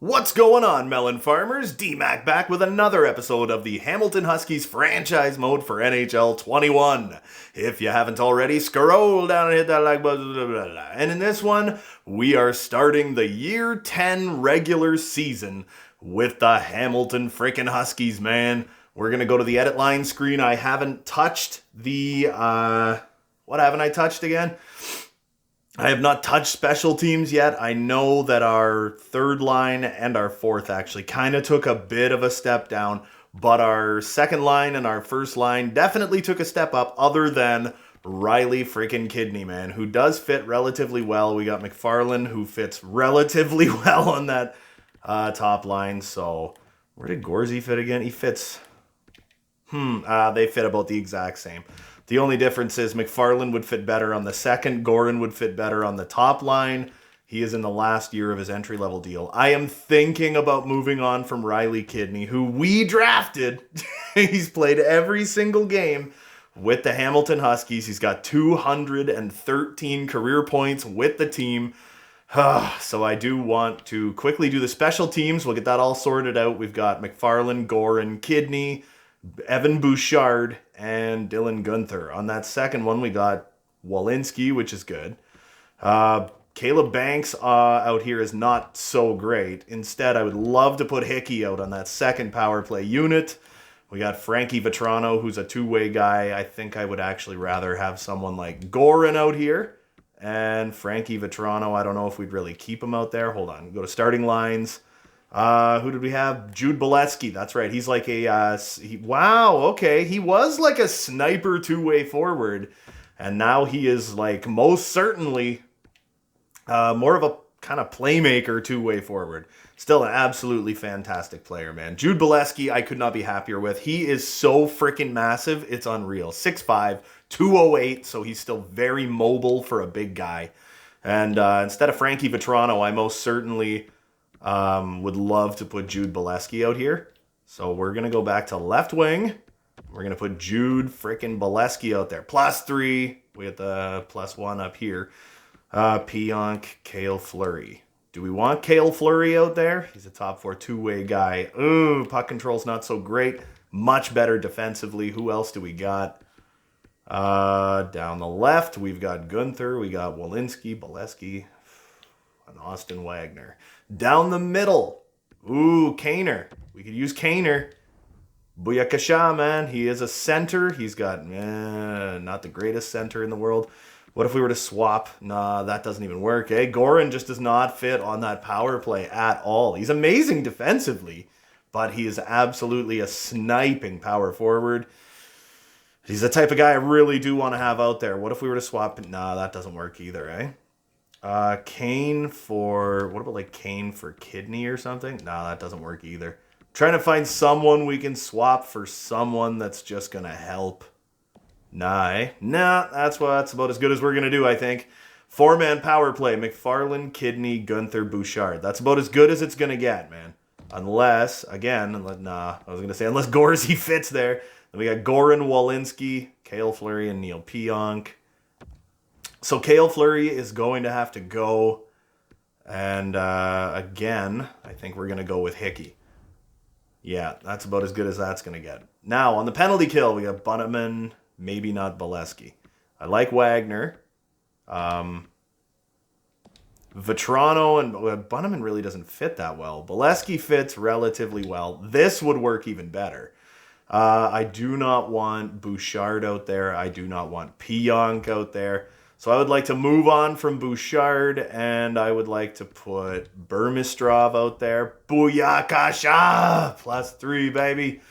What's going on, melon farmers? D-Mac back with another episode of the Hamilton Huskies franchise mode for NHL 21. If you haven't already, scroll down and hit that like button. And in this one, we are starting the year 10 regular season with the Hamilton frickin' Huskies, man. We're going to go to the edit line screen. I haven't touched the... what haven't I touched again? I have not touched special teams yet. I know that our third line and our fourth actually kind of took a bit of a step down, but our second line and our first line definitely took a step up, other than Riley freaking Kidney, man, who does fit relatively well. We got McFarland, who fits relatively well on that top line. So where did Gorzy fit again? He fits... they fit about the exact same. The only difference is McFarland would fit better on the second. Gorin would fit better on the top line. He is in the last year of his entry-level deal. I am thinking about moving on from Riley Kidney, who we drafted. He's played every single game with the Hamilton Huskies. He's got 213 career points with the team. So I do want to quickly do the special teams. We'll get that all sorted out. We've got McFarland, Gorin, Kidney, Evan Bouchard, and Dylan Guenther. On that second one, we got Walensky, which is good. Caleb Banks out here is not so great. Instead, I would love to put Hickey out on that second power play unit. We got Frankie Vetrano, who's a two-way guy. I think I would actually rather have someone like Gorin out here. And Frankie Vetrano, I don't know if we'd really keep him out there. Hold on, go to starting lines. Who did we have? Jude Bolesky. That's right. He's like a, wow, okay. He was like a sniper two-way forward. And now he is like most certainly more of a kind of playmaker two-way forward. Still an absolutely fantastic player, man. Jude Bolesky, I could not be happier with. He is so freaking massive. It's unreal. 6'5", 208, so he's still very mobile for a big guy. And instead of Frankie Vetrano, I most certainly... would love to put Jude Bolesky out here. So we're going to go back to left wing. We're going to put Jude frickin' Bolesky out there. +3. We have the +1 up here. Pionk, Cale Fleury. Do we want Cale Fleury out there? He's a top 4 two-way guy. Ooh, puck control's not so great. Much better defensively. Who else do we got? Down the left, we've got Guenther. We got Walensky, Bolesky, and Austin Wagner. Down the middle, ooh, Kaner. We could use Kaner. Booyakasha, man. He is a center. He's got, not the greatest center in the world. What if we were to swap? Nah, that doesn't even work, eh? Gorin just does not fit on that power play at all. He's amazing defensively, but he is absolutely a sniping power forward. He's the type of guy I really do want to have out there. What if we were to swap? Nah, that doesn't work either, eh? Kane for, what about like Kane for Kidney or something? No, that doesn't work either. Trying to find someone we can swap for someone that's just going to help. Nah, that's about as good as we're going to do, I think. 4-man power play, McFarland, Kidney, Guenther, Bouchard. That's about as good as it's going to get, man. Unless, again, unless Gorzy fits there. Then we got Gorin, Walensky, Cale Fleury, and Neil Pionk. So Cale Fleury is going to have to go. And again, I think we're going to go with Hickey. Yeah, that's about as good as that's going to get. Now, on the penalty kill, we got Bunneman, maybe not Bolesky. I like Wagner. Vetrano and Bunneman really doesn't fit that well. Bolesky fits relatively well. This would work even better. I do not want Bouchard out there. I do not want Pionk out there. So I would like to move on from Bouchard, and I would like to put Burmistrov out there. Booyakasha! +3, baby.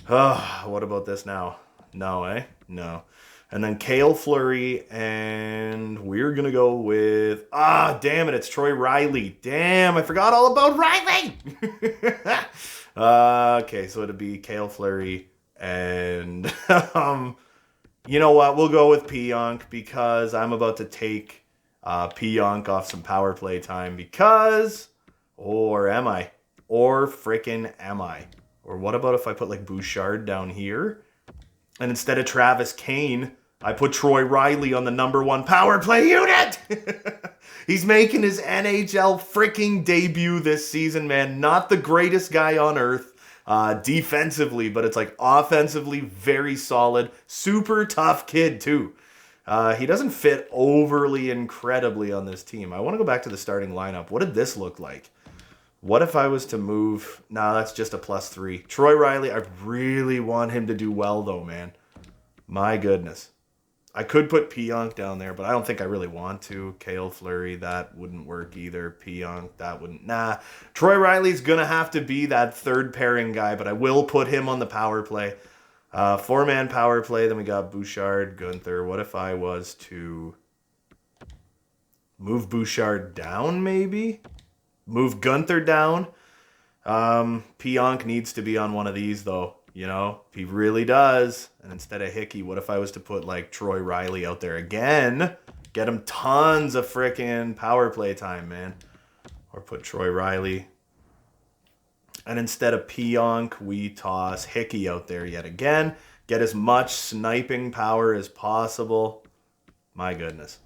What about this now? No, eh? No. And then Cale Fleury, and we're going to go with... damn it, it's Troy Riley. Damn, I forgot all about Riley! Okay, so it'd be Cale Fleury, and... you know what? We'll go with Pionk because I'm about to take Pionk off some power play time because... Or am I? Or frickin' am I? Or what about if I put like Bouchard down here? And instead of Travis Kane, I put Troy Riley on the number 1 power play unit. He's making his NHL freaking debut this season, man. Not the greatest guy on earth defensively, but it's like offensively very solid. Super tough kid, too. He doesn't fit overly incredibly on this team. I want to go back to the starting lineup. What did this look like? What if I was to move? Nah, that's just a +3. Troy Riley, I really want him to do well, though, man. My goodness. I could put Pionk down there, but I don't think I really want to. Cale Fleury, that wouldn't work either. Pionk, that wouldn't. Nah. Troy Riley's going to have to be that third pairing guy, but I will put him on the power play. 4-man power play. Then we got Bouchard, Gunther. What if I was to move Bouchard down, maybe? Move Gunther down. Pionk needs to be on one of these, though. You know, he really does. And instead of Hickey, what if I was to put, like, Troy Riley out there again? Get him tons of frickin' power play time, man. Or put Troy Riley. And instead of Pionk, we toss Hickey out there yet again. Get as much sniping power as possible. My goodness.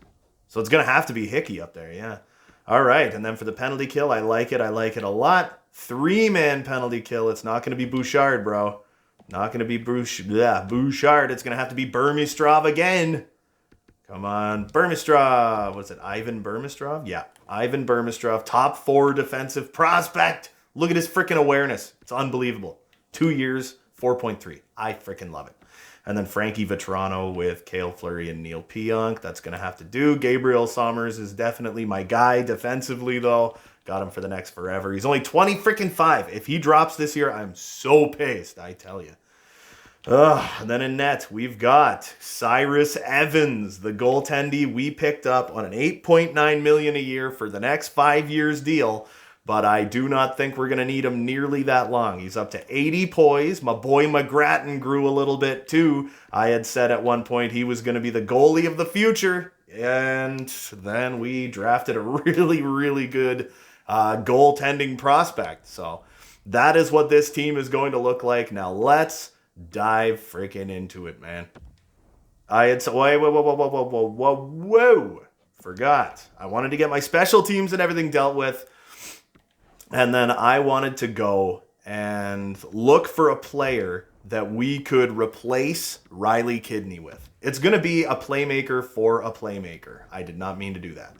So it's going to have to be Hickey up there, yeah. All right, and then for the penalty kill, I like it a lot. 3-man penalty kill. It's not going to be Bouchard, bro. Not going to be Bouchard. It's going to have to be Burmistrov again. Come on. Burmistrov. What's it? Ivan Burmistrov? Yeah. Ivan Burmistrov. Top 4 defensive prospect. Look at his freaking awareness. It's unbelievable. 2 years, 4.3. I freaking love it. And then Frankie Vetrano with Cale Fleury and Neil Pionk. That's going to have to do. Gabriel Sommers is definitely my guy defensively, though. Got him for the next forever. He's only 25. If he drops this year, I'm so pissed, I tell you. And then in net, we've got Cyrus Evans, the goaltendee we picked up on an $8.9 million a year for the next 5 years deal. But I do not think we're going to need him nearly that long. He's up to 80 poise. My boy McGrattan grew a little bit too. I had said at one point he was going to be the goalie of the future. And then we drafted a really, really good goaltending prospect. So that is what this team is going to look like. Now let's dive freaking into it, man. I had said, whoa. Forgot. I wanted to get my special teams and everything dealt with. And then I wanted to go and look for a player that we could replace Riley Kidney with. It's going to be a playmaker for a playmaker. I did not mean to do that.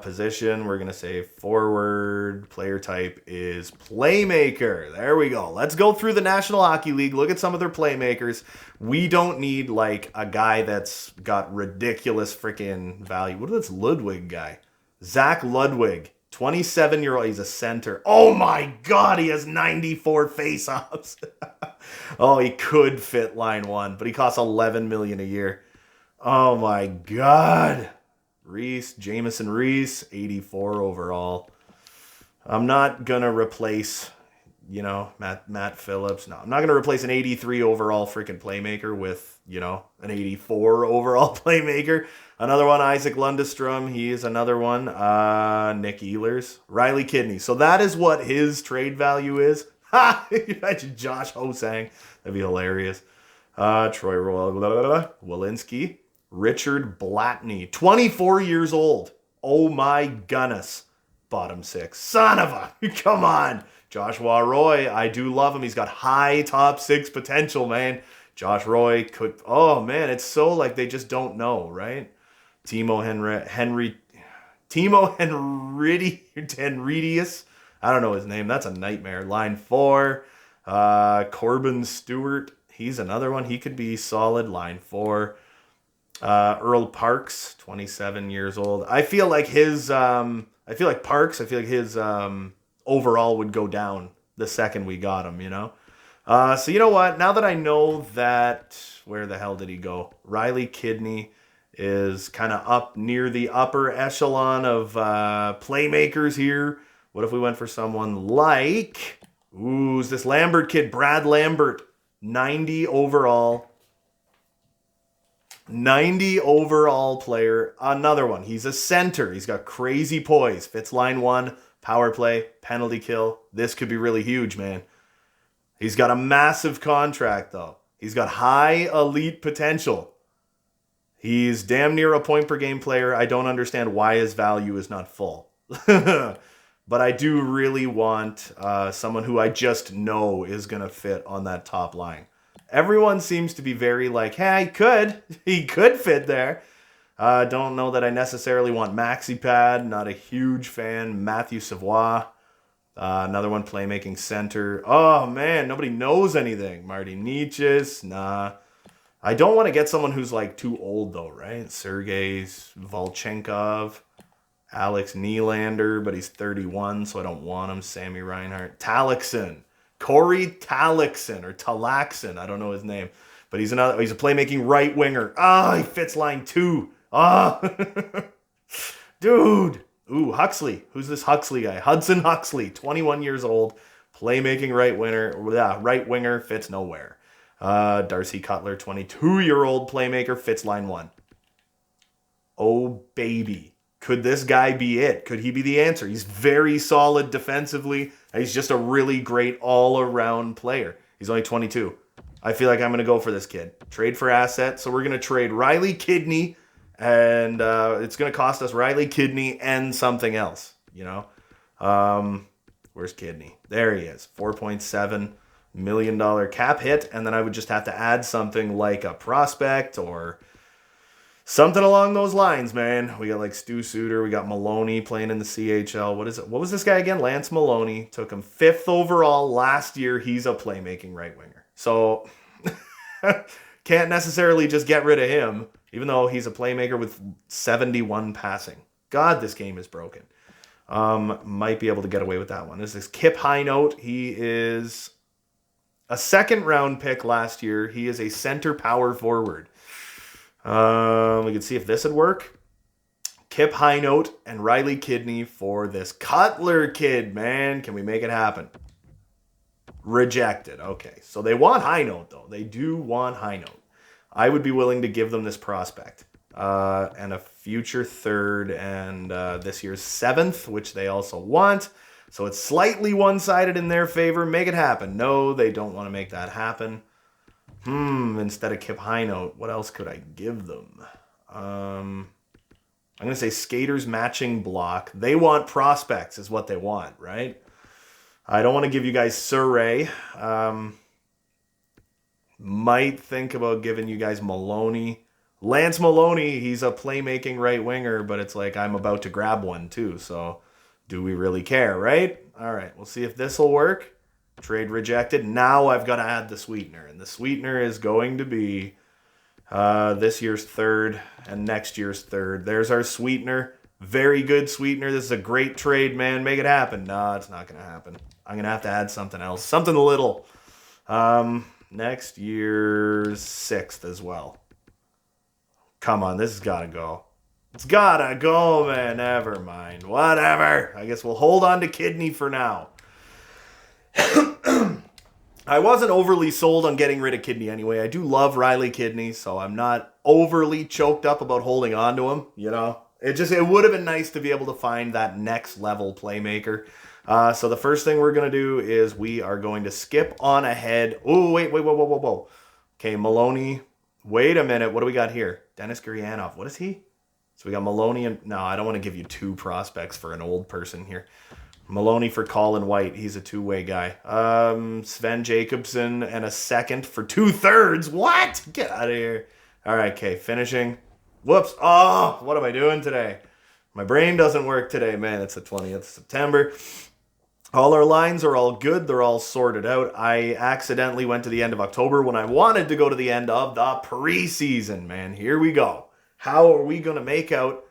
Position, we're going to say forward. Player type is playmaker. There we go. Let's go through the National Hockey League. Look at some of their playmakers. We don't need like a guy that's got ridiculous freaking value. What is this Ludwig guy? Zach Ludwig. 27-year-old, he's a center. Oh my God, he has 94 face-offs. Oh, he could fit line 1, but he costs $11 million a year. Oh my God. Jamison Reese, 84 overall. I'm not going to replace, Matt Phillips. No, I'm not going to replace an 83 overall freaking playmaker with, an 84 overall playmaker. Another one, Isaac Lundestrom. He is another one. Nick Ehlers. Riley Kidney. So that is what his trade value is. Ha! Imagine Josh Hosang. That'd be hilarious. Troy Walensky. Richard Blatney. 24 years old. Oh my goodness. Bottom 6. Son of a... Come on. Joshua Roy. I do love him. He's got high top 6 potential, man. Josh Roy could... Oh, man. It's so like they just don't know, right? Timo Henridius. I don't know his name. That's a nightmare. Line 4. Corbin Stewart. He's another one. He could be solid. Line 4. Earl Parks, 27 years old. I feel like his overall would go down the second we got him, So you know what? Now that I know that, where the hell did he go? Riley Kidney is kind of up near the upper echelon of playmakers here. What if we went for someone like, is this Lambert kid, Brad Lambert, 90 overall. 90 overall player. Another one. He's a center. He's got crazy poise. Fits line 1, power play, penalty kill. This could be really huge, man. He's got a massive contract, though. He's got high elite potential. He's damn near a point per game player. I don't understand why his value is not full. But I do really want someone who I just know is going to fit on that top line. Everyone seems to be very like, hey, he could fit there. Don't know that I necessarily want Maxi Pad. Not a huge fan. Matthew Savoie. Another one, playmaking center. Oh, man, nobody knows anything. Marty Nietzsche's. Nah. I don't want to get someone who's like too old, though, right? Sergei Volchenkov. Alex Nylander, but he's 31, so I don't want him. Sammy Reinhart. Talixon. Corey Talixon, or Talaxon. I don't know his name. But he's a playmaking right winger. He fits line 2. Dude. Ooh, Huxley. Who's this Huxley guy? Hudson Huxley, 21 years old. Playmaking right winger, fits nowhere. Darcy Cutler, 22-year-old playmaker, fits line 1. Oh, baby. Could this guy be it? Could he be the answer? He's very solid defensively. He's just a really great all-around player. He's only 22. I feel like I'm going to go for this kid. Trade for asset. So we're going to trade Riley Kidney, and it's going to cost us Riley Kidney and something else, you know? Where's Kidney? There he is. $4.7 million cap hit, and then I would just have to add something like a prospect or something along those lines, man. We got like Stu Suter. We got Maloney playing in the CHL. What is it? What was this guy again? Lance Maloney. Took him 5th overall last year. He's a playmaking right winger. So can't necessarily just get rid of him, even though he's a playmaker with 71 passing. God, this game is broken. Might be able to get away with that one. This is Kip Highnote. He is a 2nd-round pick last year. He is a center power forward. We can see if this would work. Kip Highnote and Riley Kidney for this Cutler kid, man. Can we make it happen? Rejected. Okay, so they want Highnote, though. They do want Highnote. I would be willing to give them this prospect. And a future 3rd and this year's 7th, which they also want. So it's slightly one-sided in their favor. Make it happen. No, they don't want to make that happen. Instead of Kip Highnote, what else could I give them? I'm going to say skaters matching block. They want prospects is what they want, right? I don't want to give you guys Surrey. Might think about giving you guys Maloney. Lance Maloney, he's a playmaking right winger, but it's like I'm about to grab one too, so do we really care, right? All right, we'll see if this will work. Trade rejected. Now I've got to add the sweetener, and the sweetener is going to be this year's 3rd and next year's 3rd. There's our sweetener. Very good sweetener. This is a great trade, man. Make it happen. No, it's not going to happen. I'm going to have to add something else. Something little. Next year's 6th as well. Come on, this has got to go. It's got to go, man. Never mind. Whatever. I guess we'll hold on to Kidney for now. I wasn't overly sold on getting rid of Kidney anyway. I do love Riley Kidney, so I'm not overly choked up about holding on to him, you know? It would have been nice to be able to find that next level playmaker. So the first thing we're going to do is we are going to skip on ahead. Oh, wait, whoa. Okay, Maloney. Wait a minute. What do we got here? Dennis Gurianov. What is he? So we got Maloney and... No, I don't want to give you 2 prospects for an old person here. Maloney for Colin White. He's a 2-way guy. Sven Jacobson and a 2nd for 2/3. What? Get out of here. All right, okay. Finishing. Whoops. Oh, what am I doing today? My brain doesn't work today, man. It's the 20th of September. All our lines are all good. They're all sorted out. I accidentally went to the end of October when I wanted to go to the end of the preseason, man. Here we go. How are we going to make out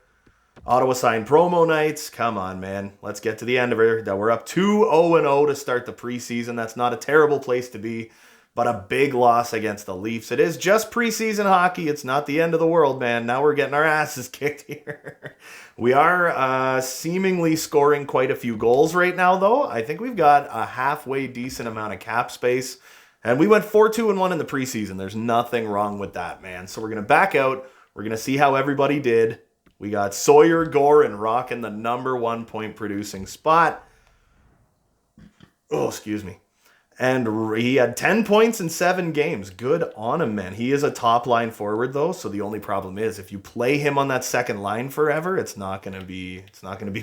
Ottawa signed promo nights? Come on, man. Let's get to the end of it. We're up 2-0-0 to start the preseason. That's not a terrible place to be, but a big loss against the Leafs. It is just preseason hockey. It's not the end of the world, man. Now we're getting our asses kicked here. We are seemingly scoring quite a few goals right now, though. I think we've got a halfway decent amount of cap space. And we went 4-2-1 in the preseason. There's nothing wrong with that, man. So we're going to back out. We're going to see how everybody did. We got Sawyer, Gore, and Rock in the number 1 point producing spot. Oh, excuse me. And he had 10 points in 7 games. Good on him, man. He is a top-line forward, though, so the only problem is if you play him on that second line forever, it's not gonna be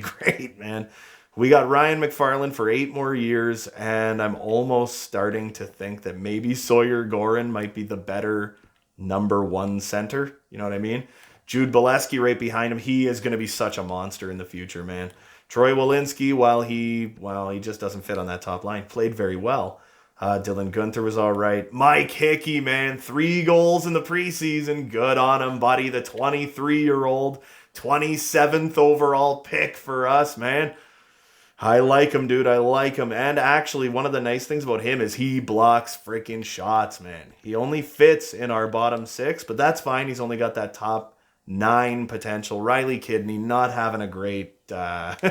great, man. We got Ryan McFarland for 8 more years, and I'm almost starting to think that maybe Sawyer Gorin might be the better number 1 center. You know what I mean? Jude Bolesky right behind him. He is going to be such a monster in the future, man. Troy Walensky, while he just doesn't fit on that top line, played very well. Dylan Guenther was all right. Mike Hickey, man, 3 goals in the preseason. Good on him, buddy. The 23-year-old, 27th overall pick for us, man. I like him, dude. I like him. And actually, one of the nice things about him is he blocks freaking shots, man. He only fits in our bottom 6, but that's fine. He's only got that top 9 potential. Riley Kidney not having a great start,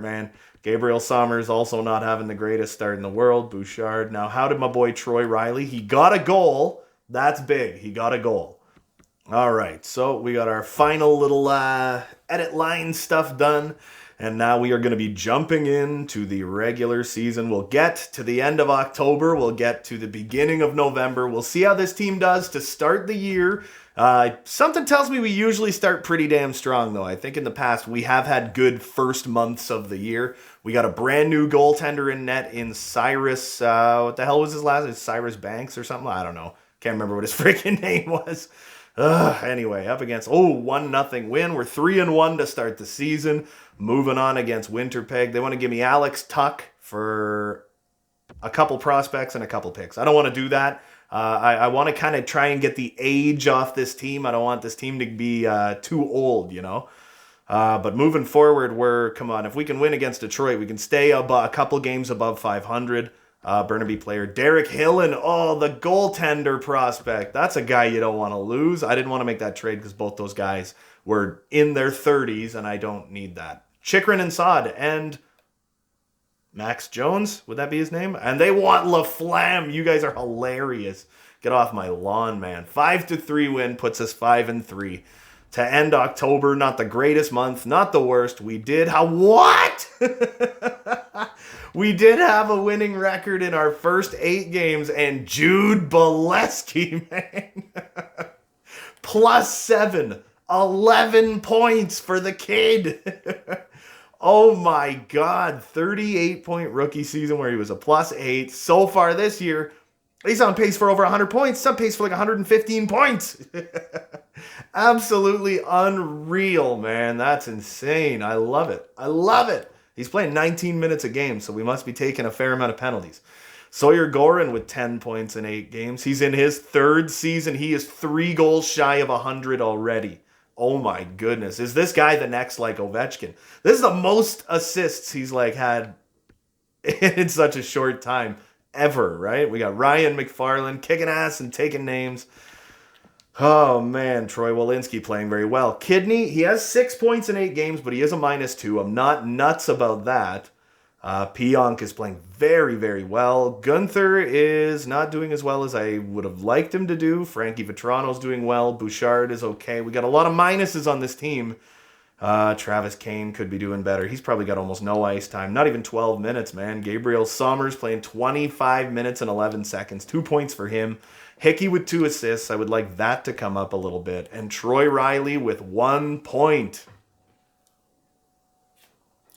man. Gabriel Sommers also not having the greatest start in the world. Bouchard. Now, how did my boy Troy Riley? He got a goal. That's big. He got a goal. All right, so we got our final little edit line stuff done. And now we are going to be jumping into the regular season. We'll get to the end of October. We'll get to the beginning of November. We'll see how this team does to start the year. Something tells me we usually start pretty damn strong, though. I think in the past we have had good first months of the year. We got a brand new goaltender in net in Cyrus. What the hell was his last name? Cyrus Banks or something? I don't know. Can't remember what his freaking name was. Anyway, up against 1-0 win. We're 3-1 to start the season. Moving on against Winterpeg. They want to give me Alex Tuck for a couple prospects and a couple picks. I don't want to do that. I want to kind of try and get the age off this team. I don't want this team to be too old, you know. But moving forward, come on, if we can win against Detroit, we can stay a couple games above 500. Burnaby player Derek Hillen, the goaltender prospect. That's a guy you don't want to lose. I didn't want to make that trade because both those guys were in their 30s, and I don't need that. Chikrin and Sod and Max Jones, would that be his name? And they want LaFlamme. You guys are hilarious. Get off my lawn, man. 5-3 win puts us 5-3. To end October, not the greatest month, not the worst. We did what? We did have a winning record in our first 8 games, and Jude Bolesky, man. +7, 11 points for the kid. Oh my God, 38-point rookie season where he was a +8. So far this year, he's on pace for over 100 points. Some pace for like 115 points. Absolutely unreal, man. That's insane. I love it. I love it. He's playing 19 minutes a game, so we must be taking a fair amount of penalties. Sawyer Gorin with 10 points in 8 games. He's in his 3rd season. He is 3 goals shy of 100 already. Oh my goodness. Is this guy the next like Ovechkin? This is the most assists he's like had in such a short time ever, right? We got Ryan McFarland kicking ass and taking names. Oh man, Troy Walensky playing very well. Kidney, he has 6 points in 8 games, but he is a -2. I'm not nuts about that. Pionk is playing very, very well. Guenther is not doing as well as I would have liked him to do. Frankie Vetrano's doing well. Bouchard is okay. We got a lot of minuses on this team. Travis Kane could be doing better. He's probably got almost no ice time. Not even 12 minutes, man. Gabriel Sommers playing 25 minutes and 11 seconds. 2 points for him. Hickey with 2 assists. I would like that to come up a little bit. And Troy Riley with 1 point.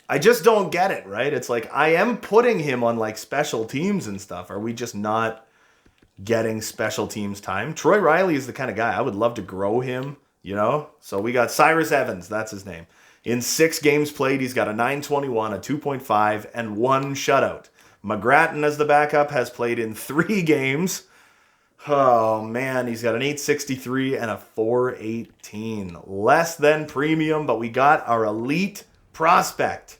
I just don't get it, right? It's like I am putting him on like special teams and stuff. Are we just not getting special teams time? Troy Riley is the kind of guy I would love to grow him, you know? So we got Cyrus Evans, that's his name. In 6 games played, he's got a 9.21, a 2.5, and 1 shutout. McGrattan as the backup has played in 3 games. Oh man, he's got an 8.63 and a 4.18. Less than premium, but we got our elite prospect.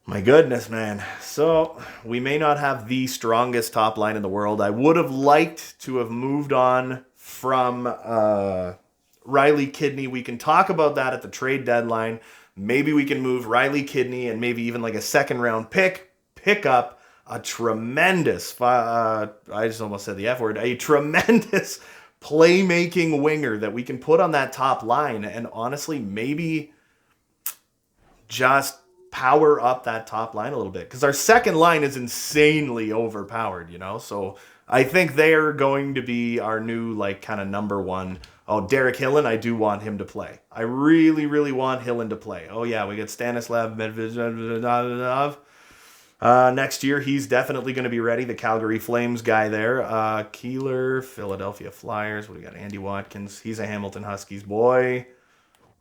My goodness, man. So we may not have the strongest top line in the world. I would have liked to have moved on from Riley Kidney. We can talk about that at the trade deadline. Maybe we can move Riley Kidney and maybe even like a 2nd round pick up a tremendous, I just almost said the F word, a tremendous playmaking winger that we can put on that top line and honestly maybe just power up that top line a little bit. Because our second line is insanely overpowered, you know? So I think they're going to be our new, like, kind of number one. Oh, Derek Hillen, I do want him to play. I really, really want Hillen to play. Oh, yeah, we got Stanislav Medvedev. Next year, he's definitely going to be ready. The Calgary Flames guy there. Keeler, Philadelphia Flyers. What do we got? Andy Watkins. He's a Hamilton Huskies boy.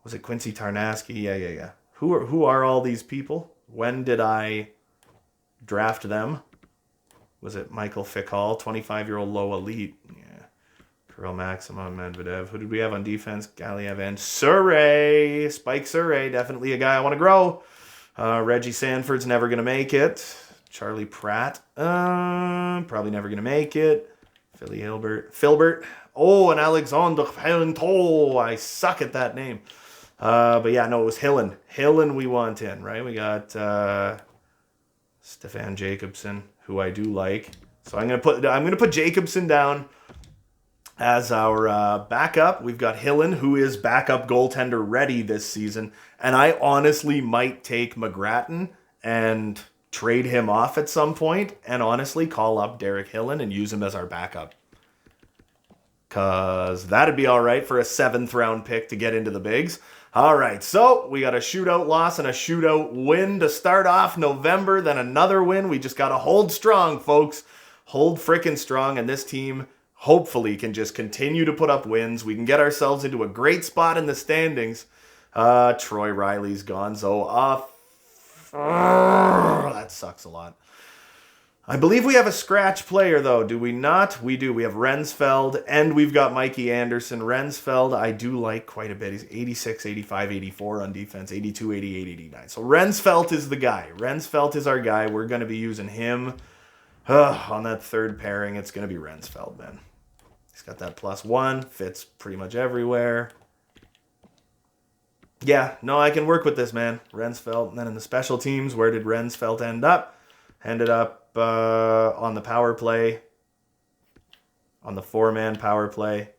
Was it Quincy Tarnasky? Yeah. Who are all these people? When did I draft them? Was it Michael Fickall, 25-year-old low elite? Yeah. Kirill Maximum, Medvedev. Who did we have on defense? Galiev and Surrey. Spike Surrey, definitely a guy I want to grow. Reggie Sanford's never going to make it. Charlie Pratt, probably never going to make it. Filbert. Oh, and Alexander Pelento. I suck at that name. But yeah, no, it was Hillen. Hillen we want in, right? We got Stefan Jacobson, who I do like. So I'm gonna put Jacobson down as our backup. We've got Hillen, who is backup goaltender ready this season. And I honestly might take McGrattan and trade him off at some point and honestly call up Derek Hillen and use him as our backup. Because that'd be all right for a 7th round pick to get into the bigs. All right, so we got a shootout loss and a shootout win to start off November, then another win. We just got to hold strong, folks. Hold frickin' strong, and this team hopefully can just continue to put up wins. We can get ourselves into a great spot in the standings. Troy Riley's gone, so that sucks a lot. I believe we have a scratch player, though. Do we not? We do. We have Rensfeld, and we've got Mikey Anderson. Rensfeld, I do like quite a bit. He's 86, 85, 84 on defense, 82, 88, 89. So Rensfeld is the guy. Rensfeld is our guy. We're going to be using him on that third pairing. It's going to be Rensfeld, man. He's got that +1. Fits pretty much everywhere. Yeah, no, I can work with this, man. Rensfeld. And then in the special teams, where did Rensfeld end up? Ended up on the power play, on the 4-man power play.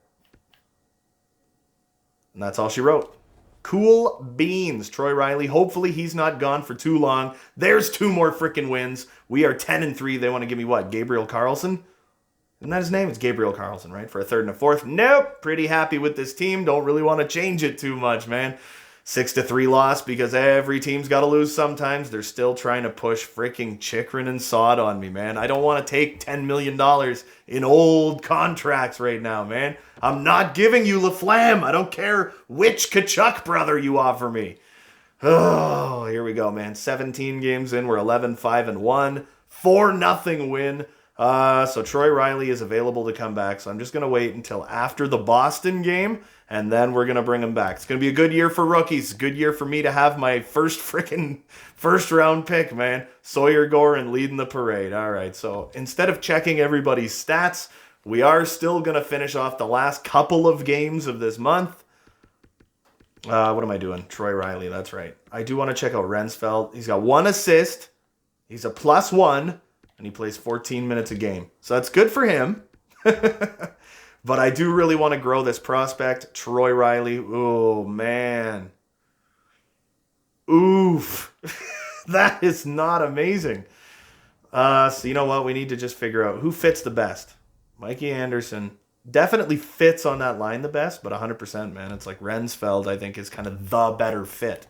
And that's all she wrote. Cool beans, Troy Riley. Hopefully he's not gone for too long. There's 2 more freaking wins. We are 10-3. They want to give me what? Gabriel Carlson? Isn't that his name? It's Gabriel Carlson, right? For a 3rd and a 4th. Nope. Pretty happy with this team. Don't really want to change it too much, man. 6-3 loss because every team's got to lose sometimes. They're still trying to push freaking Chikrin and Sod on me, man. I don't want to take $10 million in old contracts right now, man. I'm not giving you LaFlamme. I don't care which Kachuk brother you offer me. Oh, here we go, man. 17 games in. We're 11-5-1. 4-0 win. So Troy Riley is available to come back. So I'm just going to wait until after the Boston game. And then we're going to bring him back. It's going to be a good year for rookies. Good year for me to have my first round pick, man. Sawyer Gorin leading the parade. All right, so instead of checking everybody's stats, we are still going to finish off the last couple of games of this month. What am I doing? Troy Riley, that's right. I do want to check out Rensfeld. He's got 1 assist. He's a +1, and he plays 14 minutes a game. So that's good for him. But I do really want to grow this prospect. Troy Riley. Oh, man. Oof. That is not amazing. So you know what? We need to just figure out who fits the best. Mikey Anderson definitely fits on that line the best, but 100%, man. It's like Rensfeld, I think, is kind of the better fit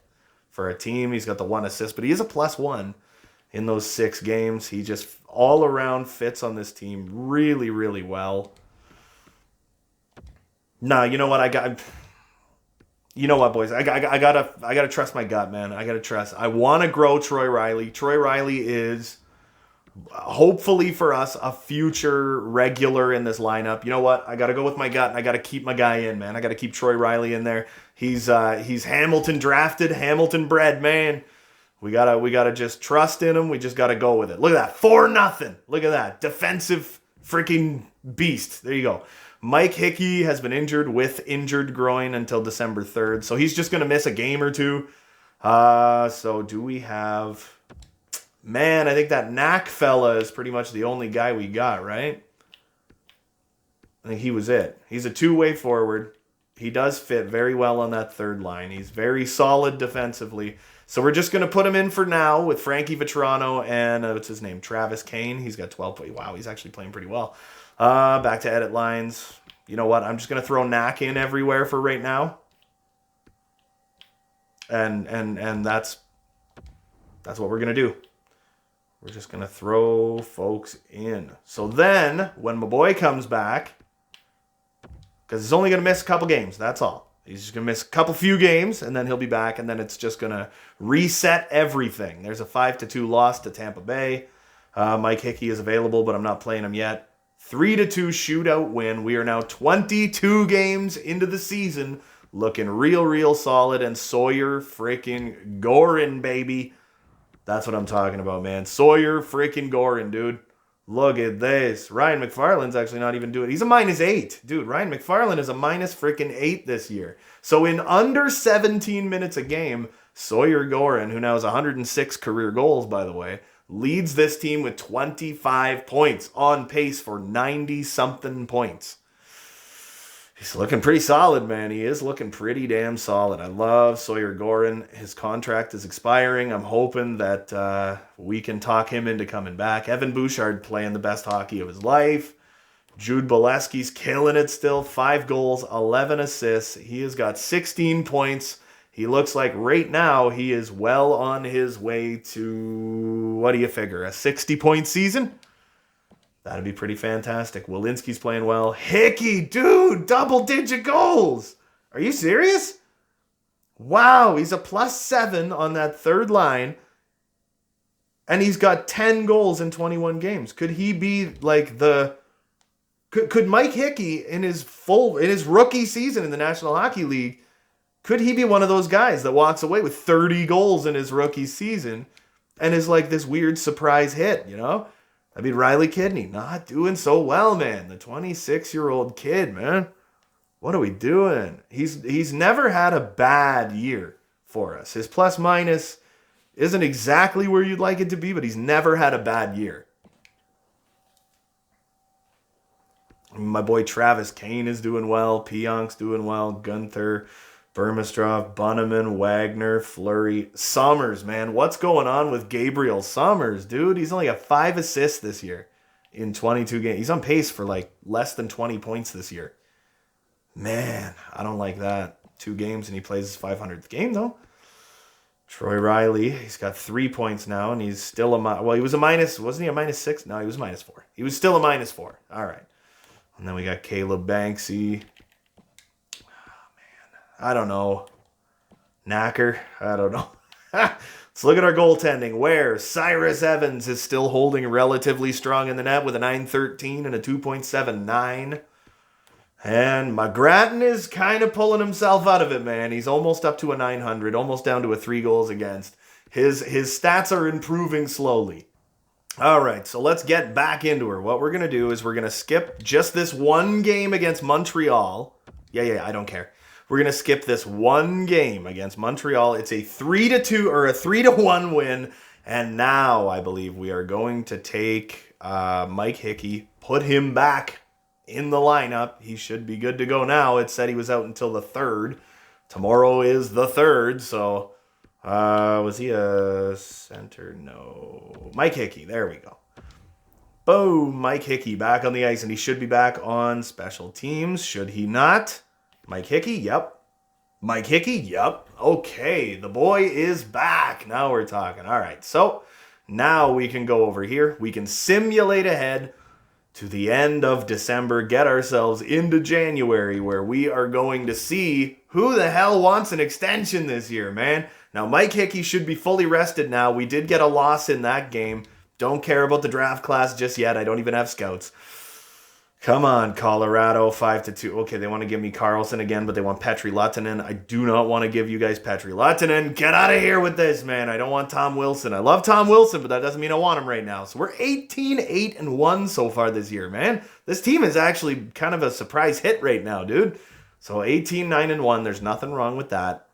for a team. He's got the 1 assist, but he is a +1 in those 6 games. He just all around fits on this team really, really well. Nah, you know what? You know what, boys? I gotta trust my gut, man. I gotta trust. I want to grow Troy Riley. Troy Riley is hopefully for us a future regular in this lineup. You know what? I gotta go with my gut, and I gotta keep my guy in, man. I gotta keep Troy Riley in there. He's Hamilton drafted, Hamilton bred, man. We gotta just trust in him. We just gotta go with it. Look at that, 4-0. Look at that, defensive freaking beast. There you go. Mike Hickey has been injured with injured groin until December 3rd. So he's just going to miss a game or 2. So do we have... Man, I think that Knack fella is pretty much the only guy we got, right? I think he was it. He's a 2-way forward. He does fit very well on that 3rd line. He's very solid defensively. So we're just going to put him in for now with Frankie Vetrano and what's his name? Travis Kane. He's got 12 points. Wow, he's actually playing pretty well. Back to edit lines. You know what? I'm just going to throw Knack in everywhere for right now. And that's what we're going to do. We're just going to throw folks in. So then, when my boy comes back, because he's only going to miss a couple games, that's all. He's just going to miss a few games, and then he'll be back, and then it's just going to reset everything. There's a 5-2 loss to Tampa Bay. Mike Hickey is available, but I'm not playing him yet. 3-2 shootout win. We are now 22 games into the season, looking real solid, and Sawyer freaking Gorin, baby. That's what I'm talking about, man. Sawyer freaking Gorin, dude. Look at this. Ryan McFarland's actually not even doing it. He's a -8. Dude, Ryan McFarland is a -8 this year. So in under 17 minutes a game, Sawyer Gorin, who now has 106 career goals, by the way, leads this team with 25 points, on pace for 90-something points. He's looking pretty solid, man. He is looking pretty damn solid. I love Sawyer Gorin. His contract is expiring. I'm hoping that we can talk him into coming back. Evan Bouchard playing the best hockey of his life. Jude Bolesky's killing it still. 5 goals, 11 assists. He has got 16 points. He looks like right now he is well on his way to, what do you figure, a 60-point season? That'd be pretty fantastic. Walensky's playing well. Hickey, dude, double-digit goals. Are you serious? Wow, he's a +7 on that third line. And he's got 10 goals in 21 games. Could he be like Could Mike Hickey in his rookie season in the National Hockey League, could he be one of those guys that walks away with 30 goals in his rookie season and is like this weird surprise hit, you know? I mean, Riley Kidney, not doing so well, man. The 26-year-old kid, man. What are we doing? He's never had a bad year for us. His plus-minus isn't exactly where you'd like it to be, but he's never had a bad year. My boy Travis Kane is doing well. Pionk's doing well. Gunther, Burmistrov, Bunneman, Wagner, Fleury. Summers, man. What's going on with Gabriel Summers, dude? He's only got 5 assists this year in 22 games. He's on pace for like less than 20 points this year. Man, I don't like that. 2 games and he plays his 500th game, though. Troy Riley, he's got 3 points now, and he's still he was a minus, wasn't he a -6? No, he was -4. He was still a -4. All right. And then we got Caleb Banksy. I don't know. Knacker. I don't know. Let's look at our goaltending, where Cyrus Evans is still holding relatively strong in the net with a .913 and a 2.79. And McGrattan is kind of pulling himself out of it, man. He's almost up to a 900, almost down to a 3 goals against. His stats are improving slowly. All right, so let's get back into her. What we're going to do is we're going to skip just this one game against Montreal. Yeah, I don't care. We're going to skip this one game against Montreal. It's a 3-2 or a 3-1 win. And now I believe we are going to take Mike Hickey, put him back in the lineup. He should be good to go now. It said he was out until the 3rd. Tomorrow is the 3rd, so was he a center? No. Mike Hickey, there we go. Boom, Mike Hickey back on the ice, and he should be back on special teams, should he not? Mike Hickey, yep. Mike Hickey, yep. Okay, the boy is back. Now we're talking. All right, so now we can go over here. We can simulate ahead to the end of December, get ourselves into January, where we are going to see who the hell wants an extension this year, man. Now, Mike Hickey should be fully rested now. We did get a loss in that game. Don't care about the draft class just yet. I don't even have scouts. Come on, Colorado, 5-2. Okay, they want to give me Carlson again, but they want Petri Luttinen. I do not want to give you guys Petri Luttinen. Get out of here with this, man. I don't want Tom Wilson. I love Tom Wilson, but that doesn't mean I want him right now. So we're 18-8-1 so far this year, man. This team is actually kind of a surprise hit right now, dude. So 18-9-1, there's nothing wrong with that.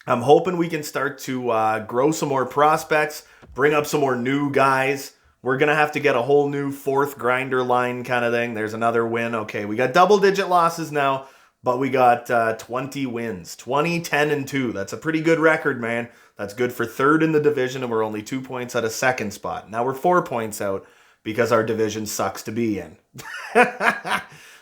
I'm hoping we can start to grow some more prospects, bring up some more new guys. We're going to have to get a whole new 4th grinder line kind of thing. There's another win. Okay, we got double-digit losses now, but we got 20 wins. 20, 10, and 2. That's a pretty good record, man. That's good for third in the division, and we're only 2 points out of second spot. Now we're 4 points out because our division sucks to be in.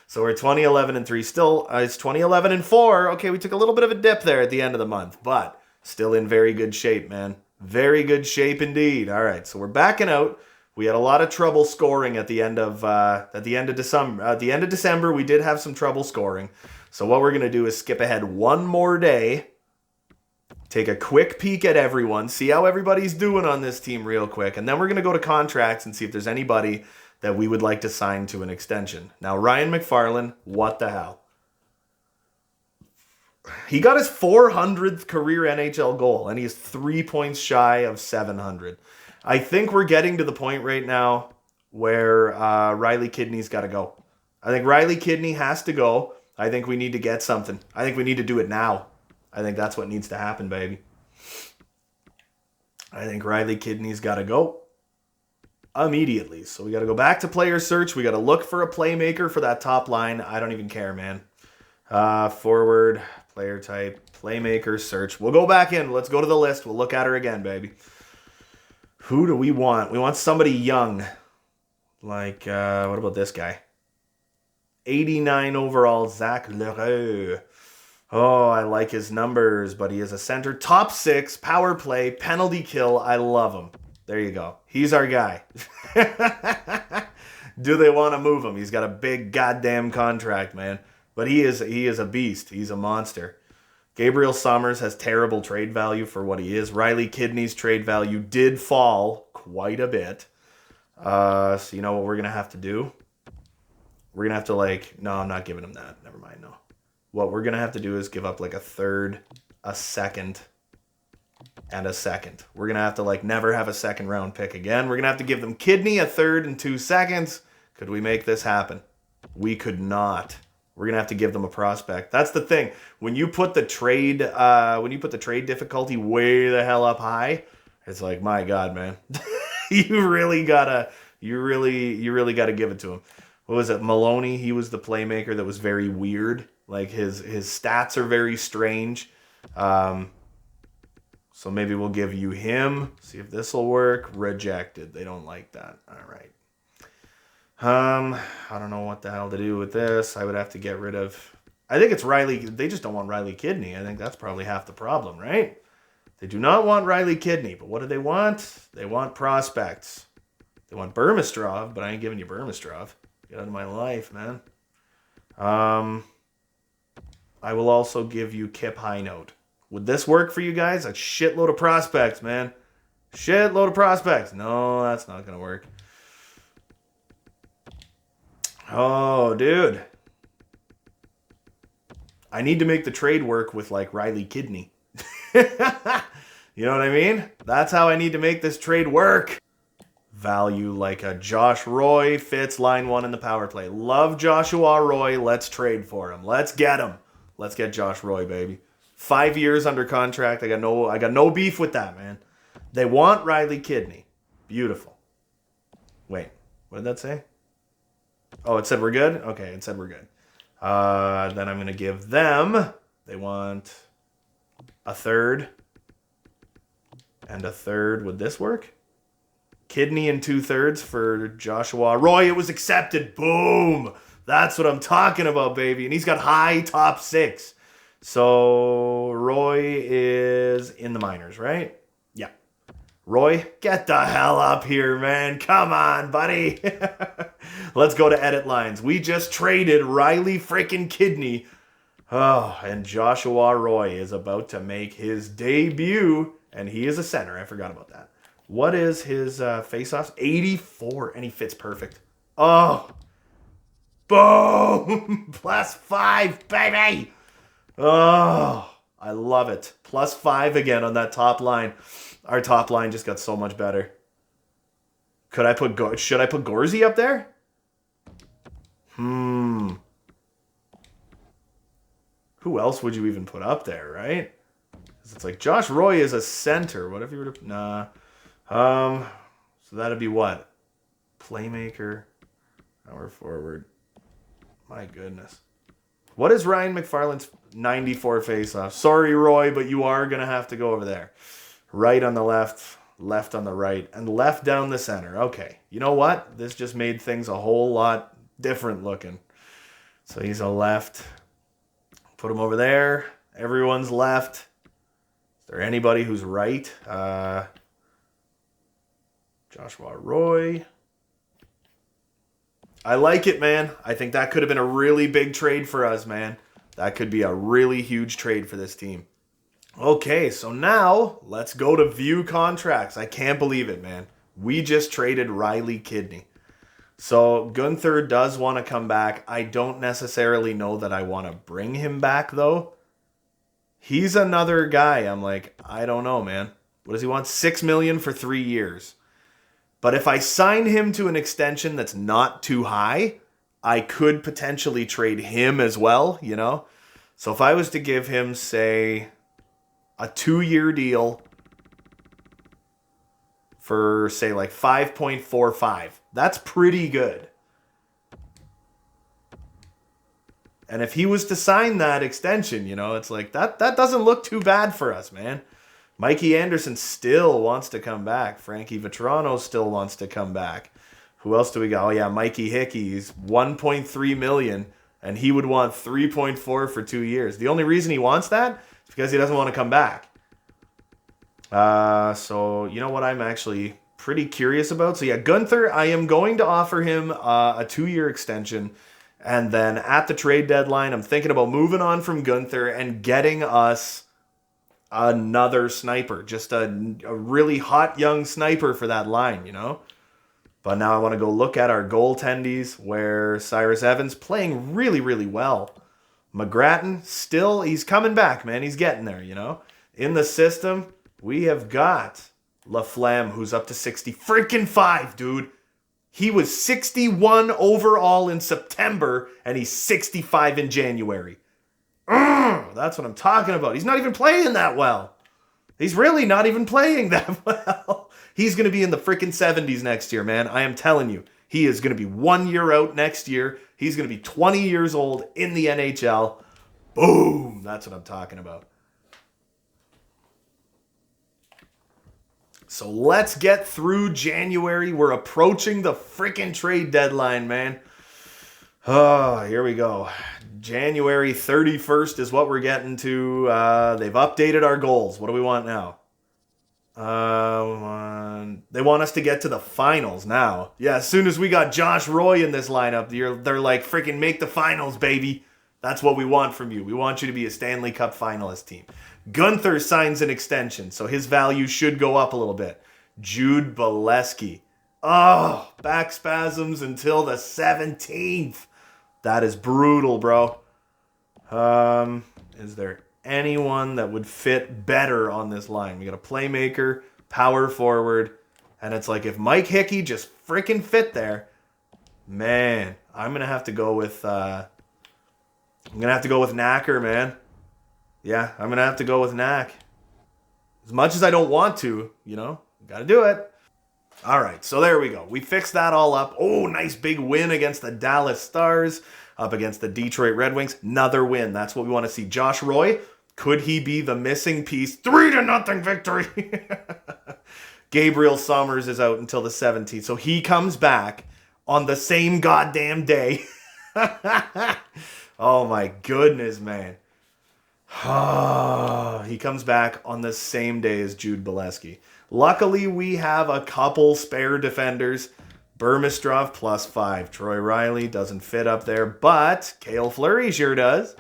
So we're 20-11-3. Still, it's 20-11-4. Okay, we took a little bit of a dip there at the end of the month, but still in very good shape, man. Very good shape indeed. All right, so we're backing out. We had a lot of trouble scoring at the end of December. At the end of December, we did have some trouble scoring. So what we're gonna do is skip ahead one more day, take a quick peek at everyone, see how everybody's doing on this team real quick, and then we're gonna go to contracts and see if there's anybody that we would like to sign to an extension. Now, Ryan McFarland, what the hell? He got his 400th career NHL goal, and he is 3 points shy of 700. I think we're getting to the point right now where Riley Kidney's got to go. I think Riley Kidney has to go. I think we need to get something. I think we need to do it now. I think that's what needs to happen, baby. I think Riley Kidney's got to go immediately. So we got to go back to player search. We got to look for a playmaker for that top line. I don't even care, man. Forward, player type, playmaker, search. We'll go back in. Let's go to the list. We'll look at her again, baby. Who do we want? We want somebody young. Like, what about this guy? 89 overall, Zach Leroux. Oh, I like his numbers, but he is a center. Top 6, power play, penalty kill. I love him. There you go. He's our guy. Do they want to move him? He's got a big goddamn contract, man. But he is a beast. He's a monster. Gabriel Summers has terrible trade value for what he is. Riley Kidney's trade value did fall quite a bit. So you know what we're going to have to do? We're going to have to no, I'm not giving him that. Never mind, no. What we're going to have to do is give up a third, a second, and a second. We're going to have to never have a second round pick again. We're going to have to give them Kidney a third and 2 seconds. Could we make this happen? We could not. We're gonna have to give them a prospect. That's the thing. When you put the trade, difficulty way the hell up high, it's like, my God, man, you really gotta give it to him. What was it, Maloney? He was the playmaker that was very weird. Like his stats are very strange. So maybe we'll give you him. See if this will work. Rejected. They don't like that. All right. I don't know what the hell to do with this. I would have to get rid of... I think it's Riley. They just don't want Riley Kidney. I think that's probably half the problem, right? They do not want Riley Kidney, but what do they want? They want prospects. They want Burmistrov, but I ain't giving you Burmistrov. Get out of my life, man. I will also give you Kip Highnote. Would this work for you guys? A shitload of prospects, man. Shitload of prospects. No, that's not going to work. Oh, dude. I need to make the trade work with Riley Kidney. You know what I mean? That's how I need to make this trade work. Value like a Josh Roy fits line 1 in the power play. Love Joshua Roy. Let's trade for him. Let's get him. Let's get Josh Roy, baby. 5 years under contract. I got no beef with that, man. They want Riley Kidney. Beautiful. Wait, what did that say? Oh, it said we're good? Okay, it said we're good. Then I'm going to give them... They want a third and a third. Would this work? Kidney and 2/3 for Joshua Roy. It was accepted. Boom! That's what I'm talking about, baby. And he's got high top 6. So Roy is in the minors, right? Yeah. Roy, get the hell up here, man. Come on, buddy. Let's go to edit lines. We just traded Riley freaking Kidney. Oh, and Joshua Roy is about to make his debut. And he is a center. I forgot about that. What is his face-offs? 84. And he fits perfect. Oh. Boom. +5, baby. Oh, I love it. +5 again on that top line. Our top line just got so much better. Should I put Gorzy up there? Who else would you even put up there, right? It's like Josh Roy is a center. What if you were to... Nah. So that'd be what? Playmaker. Power forward. My goodness. What is Ryan McFarland's 94 faceoff? Sorry, Roy, but you are going to have to go over there. Right on the left, left on the right, and left down the center. Okay, you know what? This just made things a whole lot different looking. So he's a left. Put him over there. Everyone's left. Is there anybody who's right? Joshua Roy. I like it, man. I think that could have been a really big trade for us, man. That could be a really huge trade for this team. Okay, so now let's go to view contracts. I can't believe it, man. We just traded Riley Kidney. So Gunther does want to come back. I don't necessarily know that I want to bring him back, though. He's another guy. I'm like, I don't know, man. What does he want? $6 million for 3 years. But if I sign him to an extension that's not too high, I could potentially trade him as well, you know? So if I was to give him, say, a 2-year deal for, say, like 5.45, that's pretty good. And if he was to sign that extension, you know, it's like, that doesn't look too bad for us, man. Mikey Anderson still wants to come back. Frankie Vetrano still wants to come back. Who else do we got? Oh, yeah, Mikey Hickey's $1.3 million, and he would want 3.4 for 2 years. The only reason he wants that is because he doesn't want to come back. So, you know what I'm actually pretty curious about? So, yeah, Gunther, I am going to offer him a 2-year extension. And then at the trade deadline, I'm thinking about moving on from Gunther and getting us another sniper, just a really hot young sniper for that line, you know? But now I want to go look at our goaltendies where Cyrus Evans playing really, really well. McGrattan, still, he's coming back, man. He's getting there, you know? In the system, we have got LaFlamme, who's up to 60 freaking 5, dude. He was 61 overall in September, and he's 65 in January. That's what I'm talking about. He's not even playing that well. He's really not even playing that well. He's going to be in the freaking 70s next year, man. I am telling you. He is going to be 1 year out next year. He's going to be 20 years old in the NHL. Boom. That's what I'm talking about. So let's get through January. We're approaching the freaking trade deadline, man. Oh, here we go. January 31st is what we're getting to. They've updated our goals. What do we want now? They want us to get to the finals now. Yeah, as soon as we got Josh Roy in this lineup, they're like, freaking make the finals, baby. That's what we want from you. We want you to be a Stanley Cup finalist team. Gunther signs an extension, so his value should go up a little bit. Jude Bolesky. Oh, back spasms until the 17th. That is brutal, bro. Is there anyone that would fit better on this line? We got a playmaker, power forward, and it's like if Mike Hickey just freaking fit there, man, I'm gonna have to go with Knacker, man. Yeah, I'm gonna have to go with Knack. As much as I don't want to, you know, gotta do it. All right, so there we go. We fixed that all up. Oh, nice big win against the Dallas Stars, up against the Detroit Red Wings. Another win. That's what we want to see. Josh Roy, could he be the missing piece? 3-0 victory. Gabriel Summers is out until the 17th, so he comes back on the same goddamn day. Oh my goodness, man. He comes back on the same day as Jude Bolesky. Luckily, we have a couple spare defenders. Burmistrov +5. Troy Riley doesn't fit up there, but Cale Fleury sure does.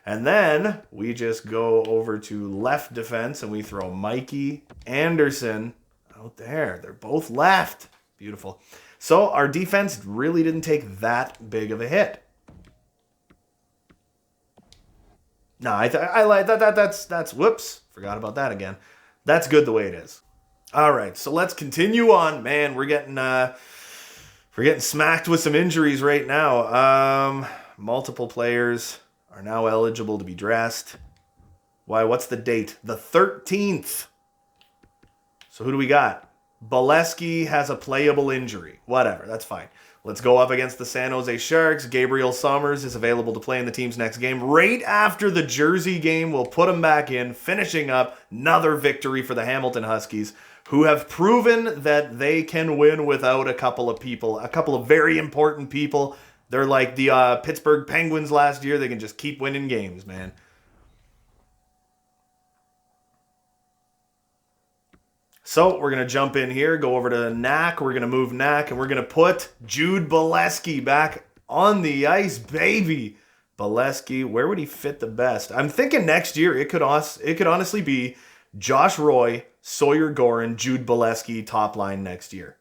And then we just go over to left defense and we throw Mikey Anderson out there. They're both left. Beautiful. So our defense really didn't take that big of a hit. No, I like that. That's whoops. Forgot about that again. That's good the way it is. All right, so let's continue on. Man, we're getting smacked with some injuries right now. Multiple players are now eligible to be dressed. Why? What's the date? The 13th. So who do we got? Bolesky has a playable injury. Whatever, that's fine. Let's go up against the San Jose Sharks. Gabriel Summers is available to play in the team's next game. Right after the Jersey game, we'll put him back in, finishing up another victory for the Hamilton Huskies, who have proven that they can win without a couple of very important people. They're like the Pittsburgh Penguins last year. They can just keep winning games, man. So we're going to jump in here, go over to Knack. We're going to move Knack, and we're going to put Jude Bolesky back on the ice, baby. Bolesky, where would he fit the best? I'm thinking next year it could honestly be Josh Roy, Sawyer Gorin, Jude Bolesky top line next year.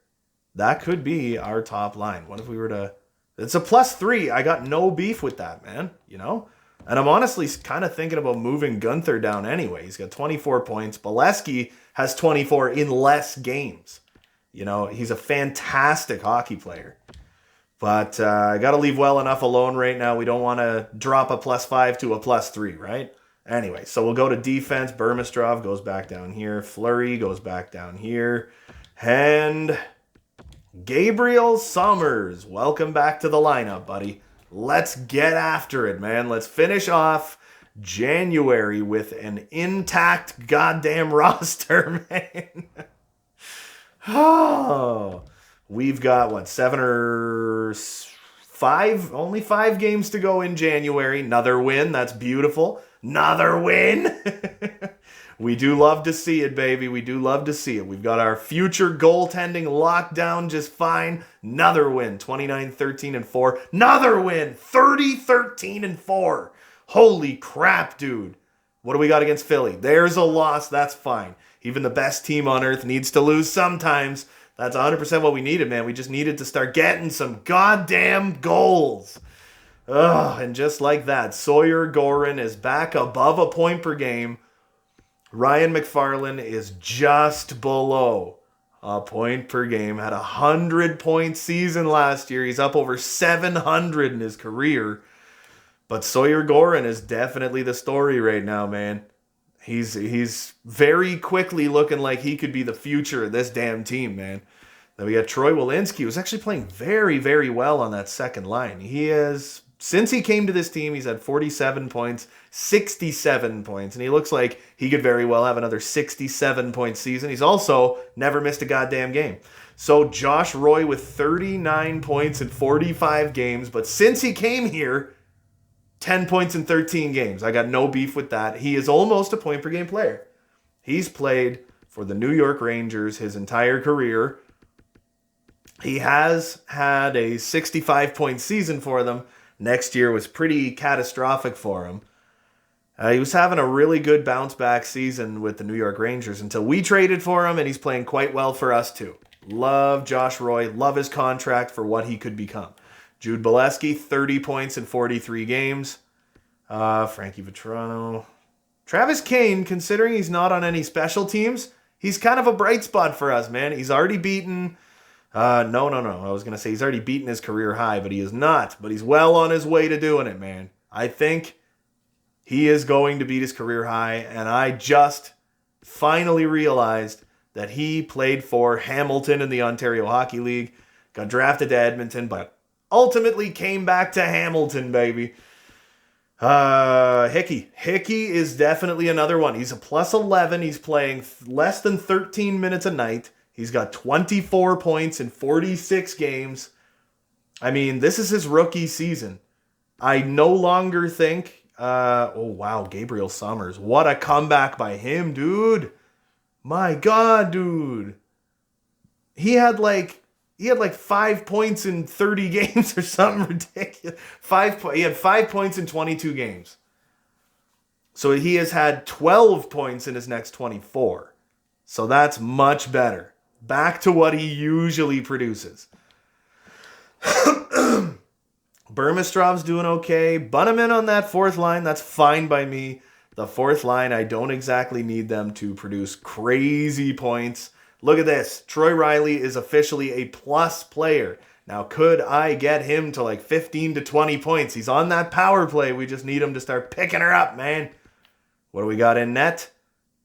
That could be our top line. What if we were to... It's a +3. I got no beef with that, man. You know? And I'm honestly kind of thinking about moving Gunther down anyway. He's got 24 points. Bolesky has 24 in less games. You know, he's a fantastic hockey player. But I got to leave well enough alone right now. We don't want to drop a +5 to a +3, right? Anyway, so we'll go to defense. Burmistrov goes back down here. Fleury goes back down here. And Gabriel Summers, welcome back to the lineup, buddy. Let's get after it, man. Let's finish off January with an intact goddamn roster, man. Oh, we've got, what, 7 or 5? Only 5 games to go in January. Another win. That's beautiful. Another win. We do love to see it, baby. We do love to see it. We've got our future goaltending locked down just fine. Another win, 29-13-4. Another win, 30-13-4. Holy crap, dude. What do we got against Philly? There's a loss. That's fine. Even the best team on earth needs to lose sometimes. That's 100% what we needed, man. We just needed to start getting some goddamn goals. Ugh, and just like that, Sawyer Gorin is back above a point per game. Ryan McFarland is just below a point per game. Had a 100-point season last year. He's up over 700 in his career. But Sawyer Gorin is definitely the story right now, man. He's very quickly looking like he could be the future of this damn team, man. Then we got Troy Walensky, who's actually playing very, very well on that second line. He has... Since he came to this team, he's had 47 points, 67 points, and he looks like he could very well have another 67-point season. He's also never missed a goddamn game. So Josh Roy with 39 points in 45 games, but since he came here, 10 points in 13 games. I got no beef with that. He is almost a point-per-game player. He's played for the New York Rangers his entire career. He has had a 65-point season for them. Next year was pretty catastrophic for him. He was having a really good bounce-back season with the New York Rangers until we traded for him, and he's playing quite well for us too. Love Josh Roy. Love his contract for what he could become. Jude Bolesky, 30 points in 43 games. Frankie Vetrano. Travis Kane, considering he's not on any special teams, he's kind of a bright spot for us, man. He's already beaten... No. I was going to say he's already beaten his career high, but he is not. But he's well on his way to doing it, man. I think he is going to beat his career high, and I just finally realized that he played for Hamilton in the Ontario Hockey League, got drafted to Edmonton, but ultimately came back to Hamilton, baby. Hickey. Hickey is definitely another one. He's a +11. He's playing less than 13 minutes a night. He's got 24 points in 46 games. I mean, this is his rookie season. I no longer think... oh, wow, Gabriel Summers. What a comeback by him, dude. My God, dude. He had like 5 points in 30 games or something ridiculous. He had 5 points in 22 games. So he has had 12 points in his next 24. So that's much better. Back to what he usually produces. Burmistrov's doing okay. Bunnaman on that fourth line, that's fine by me. The fourth line, I don't exactly need them to produce crazy points. Look at this. Troy Riley is officially a plus player. Now, could I get him to like 15 to 20 points? He's on that power play. We just need him to start picking her up, man. What do we got in net?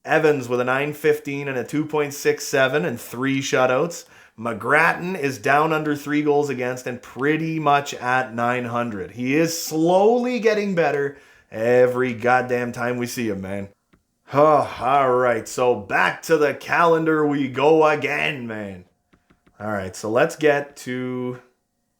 Evans with a 9.15 and a 2.67 and 3 shutouts. McGrattan is down under 3 goals against and pretty much at 900. He is slowly getting better every goddamn time we see him, man. Oh, all right, so back to the calendar we go again, man. All right, so let's get to,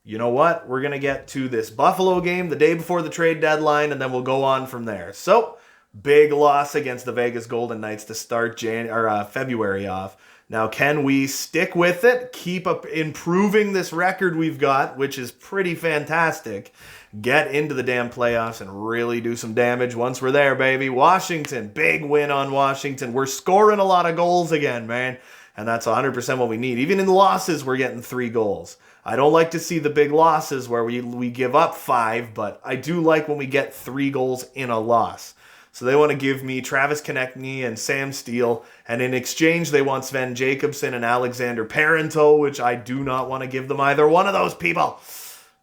you know what? We're going to get to this Buffalo game the day before the trade deadline, and then we'll go on from there. So, big loss against the Vegas Golden Knights to start February off. Now, can we stick with it, keep up improving this record we've got, which is pretty fantastic, get into the damn playoffs and really do some damage once we're there, baby? Washington, big win on Washington. We're scoring a lot of goals again, man, and that's 100% what we need. Even in losses, we're getting 3 goals. I don't like to see the big losses where we give up 5, but I do like when we get 3 goals in a loss. So they want to give me Travis Konechny and Sam Steele, and in exchange they want Sven Jacobson and Alexander Parenteau, which I do not want to give them either one of those people.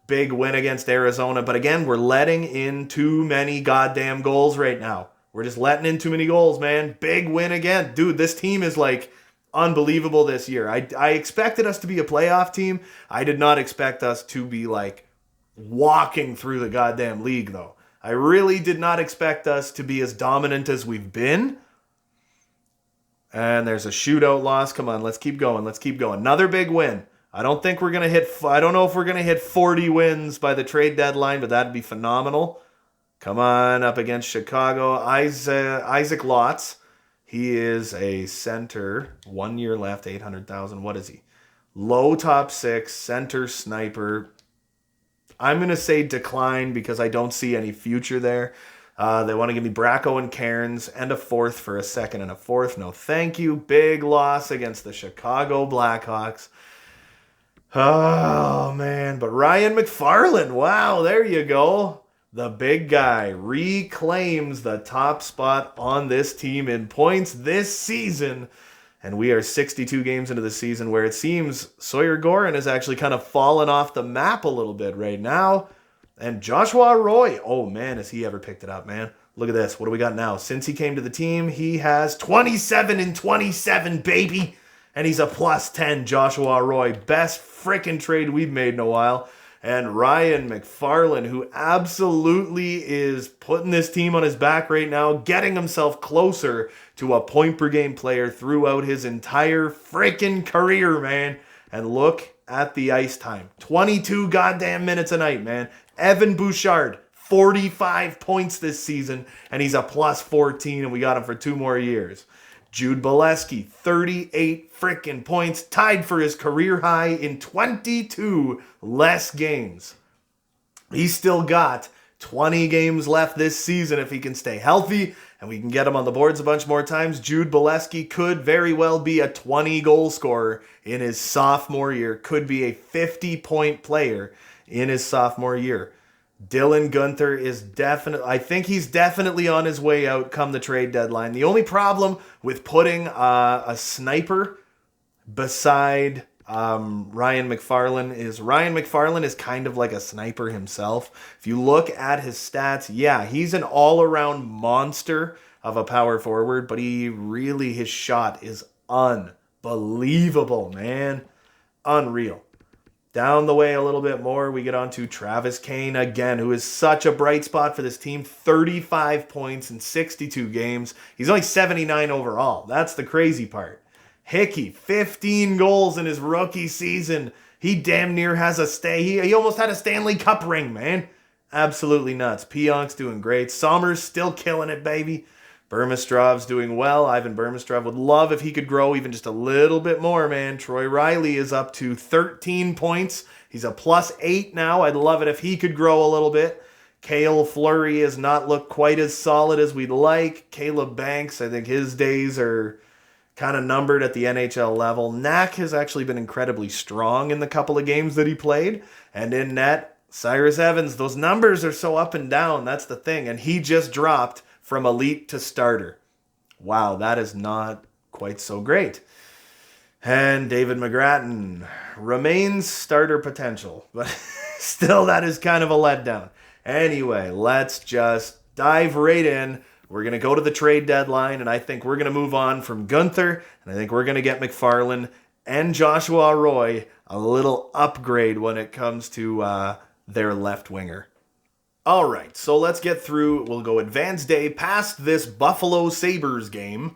Big win against Arizona, but again, we're letting in too many goddamn goals right now. We're just letting in too many goals, man. Big win again. Dude, this team is like unbelievable this year. I expected us to be a playoff team. I did not expect us to be like walking through the goddamn league, though. I really did not expect us to be as dominant as we've been. And there's a shootout loss. Come on, let's keep going. Let's keep going. Another big win. I don't think we're going to hit, I don't know if we're going to hit 40 wins by the trade deadline, but that'd be phenomenal. Come on, up against Chicago. Isaac Lotz. He is a center. 1 year left, 800,000. What is he? Low top 6, center sniper. I'm going to say decline because I don't see any future there. They want to give me Bracco and Cairns and a 4th for a 2nd and a 4th. No, thank you. Big loss against the Chicago Blackhawks. Oh, man. But Ryan McFarland, wow, there you go. The big guy reclaims the top spot on this team in points this season. And we are 62 games into the season where it seems Sawyer Gorin has actually kind of fallen off the map a little bit right now. And Joshua Roy, oh man, has he ever picked it up, man. Look at this. What do we got now? Since he came to the team, he has 27 and 27, baby. And he's a +10, Joshua Roy. Best freaking trade we've made in a while. And Ryan McFarland, who absolutely is putting this team on his back right now, getting himself closer to a point-per-game player throughout his entire freaking career, man. And look at the ice time. 22 goddamn minutes a night, man. Evan Bouchard, 45 points this season, and he's a +14, and we got him for 2 more years. Jude Bolesky, 38 freaking points, tied for his career high in 22 less games. He's still got 20 games left this season if he can stay healthy, and we can get him on the boards a bunch more times. Jude Bolesky could very well be a 20-goal scorer in his sophomore year, could be a 50-point player in his sophomore year. Dylan Guenther is I think he's definitely on his way out come the trade deadline. The only problem with putting a sniper beside Ryan McFarland is kind of like a sniper himself. If you look at his stats, yeah, he's an all-around monster of a power forward, but his shot is unbelievable, man. Unreal. Down the way a little bit more, we get on to Travis Kane again, who is such a bright spot for this team. 35 points in 62 games. He's only 79 overall. That's the crazy part. Hickey, 15 goals in his rookie season. He damn near has he almost had a Stanley Cup ring, man. Absolutely nuts. Pionk's doing great. Sommer's still killing it, baby. Burmistrov's doing well. Ivan Burmistrov would love if he could grow even just a little bit more, man. Troy Riley is up to 13 points. He's a +8 now. I'd love it if he could grow a little bit. Cale Fleury has not looked quite as solid as we'd like. Caleb Banks, I think his days are kind of numbered at the NHL level. Knack has actually been incredibly strong in the couple of games that he played. And in net, Cyrus Evans, those numbers are so up and down. That's the thing. And he just dropped from elite to starter. Wow, that is not quite so great. And David McGrattan remains starter potential, but still that is kind of a letdown. Anyway, let's just dive right in. We're going to go to the trade deadline, and I think we're going to move on from Guenther, and I think we're going to get McFarland and Joshua Roy a little upgrade when it comes to their left winger. All right, so let's get through. We'll go advanced day past this Buffalo Sabres game.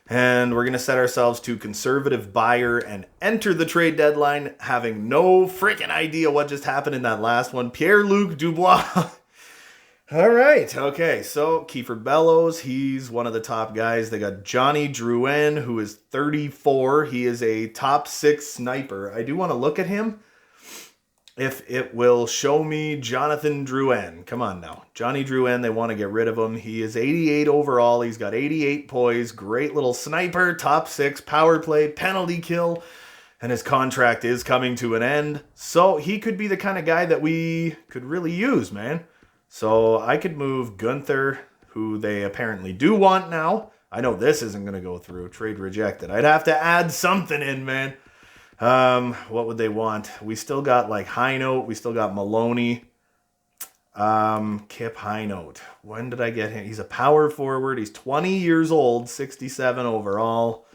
And we're going to set ourselves to conservative buyer and enter the trade deadline having no freaking idea what just happened in that last one. Pierre-Luc Dubois. All right, okay, so Kiefer Bellows, he's one of the top guys. They got Johnny Drouin, who is 34. He is a top 6 sniper. I do want to look at him. If it will show me Jonathan Drouin. Come on now. Johnny Drouin, they want to get rid of him. He is 88 overall. He's got 88 poise. Great little sniper. Top 6 power play. Penalty kill. And his contract is coming to an end. So he could be the kind of guy that we could really use, man. So I could move Gunther, who they apparently do want now. I know this isn't going to go through. Trade rejected. I'd have to add something in, man. What would they want? We still got like Hinote. We still got Maloney. Kip Hinote. When did I get him? He's a power forward. He's 20 years old, 67 overall.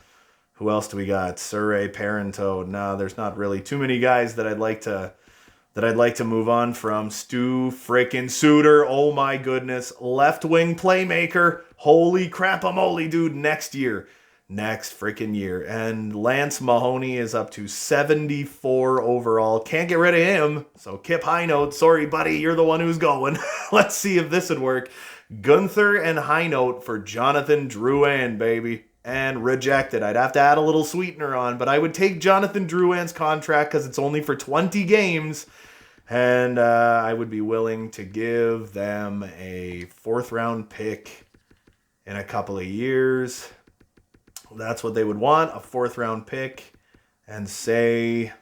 Who else do we got? Surrey, Parento. No, there's not really too many guys that I'd like to move on from. Stu frickin' Suter. Oh my goodness. Left wing playmaker. Holy crap-a-moly, dude. Next freaking year. And Lance Mahoney is up to 74 overall. Can't get rid of him. So Kip Hinote, sorry buddy, you're the one who's going. Let's see if this would work. Gunther and Hinote for Jonathan Drouin, baby. And rejected. I'd have to add a little sweetener on, but I would take Jonathan Drouin's contract because it's only for 20 games. And I would be willing to give them a 4th round pick in a couple of years. That's what they would want, a 4th round pick. And say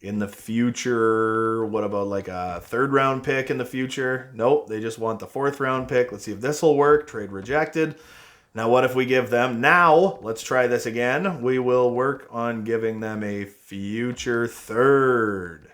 in the future, what about like a 3rd round pick in the future? Nope, they just want the 4th round pick. Let's see if this will work. Trade rejected. Now what if we give them, now, let's try this again. We will work on giving them a future 3rd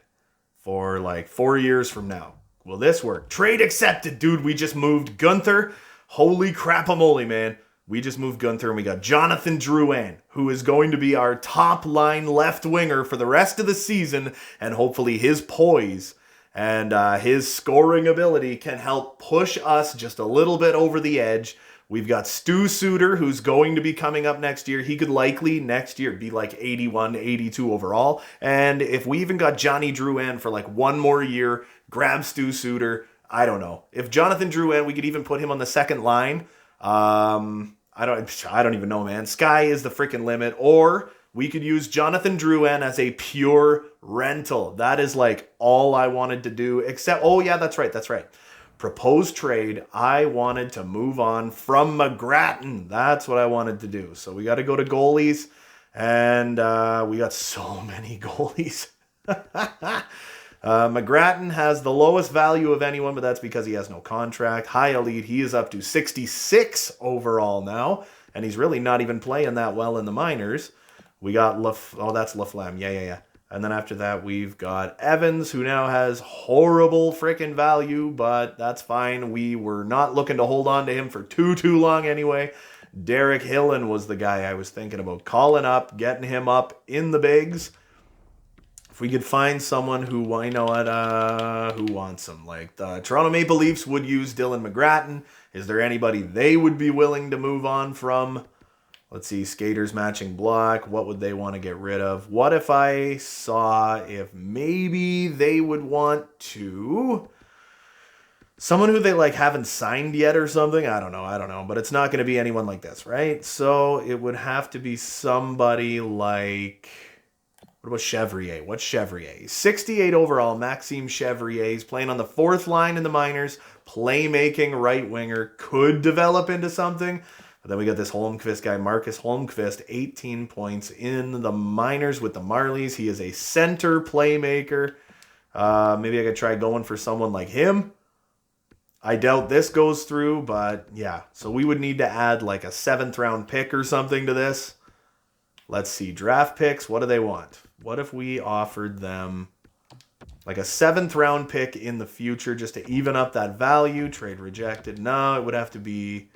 for like 4 years from now. Will this work? Trade accepted, dude. We just moved Gunther. Holy crap-a-moly, man. We just moved Gunther and we got Jonathan Drouin, who is going to be our top line left winger for the rest of the season. And hopefully his poise and his scoring ability can help push us just a little bit over the edge. We've got Stu Suter, who's going to be coming up next year. He could likely next year be like 81, 82 overall. And if we even got Johnny Drouin for like 1 more year, grab Stu Suter. I don't know. If Jonathan Drouin, we could even put him on the 2nd line. I don't even know, man. Sky is the freaking limit. Or we could use Jonathan Drouin as a pure rental. That is like all I wanted to do. Except, oh yeah, that's right. Proposed trade. I wanted to move on from McGrattan. That's what I wanted to do. So we got to go to goalies. And we got so many goalies. McGrattan has the lowest value of anyone, but that's because he has no contract. High elite, he is up to 66 overall now, and he's really not even playing that well in the minors. We got that's Laflamme. Yeah. And then after that, we've got Evans, who now has horrible freaking value, but that's fine. We were not looking to hold on to him for too long anyway. Derek Hillen was the guy I was thinking about calling up, getting him up in the bigs. If we could find someone who wants him. Like the Toronto Maple Leafs would use Dylan McGrattan. Is there anybody they would be willing to move on from? Let's see, skaters matching block. What would they want to get rid of? What if I saw if maybe they would want to... Someone who they like haven't signed yet or something? I don't know. But it's not going to be anyone like this, right? So it would have to be somebody like... What about Chevrier? What's Chevrier? 68 overall, Maxime Chevrier. He's playing on the 4th line in the minors. Playmaking right winger. Could develop into something. But then we got this Holmqvist guy, Marcus Holmqvist, 18 points in the minors with the Marlies. He is a center playmaker. Maybe I could try going for someone like him. I doubt this goes through, but yeah. So we would need to add like a 7th round pick or something to this. Let's see, draft picks. What do they want? What if we offered them like a 7th round pick in the future just to even up that value? Trade rejected. No, it would have to be...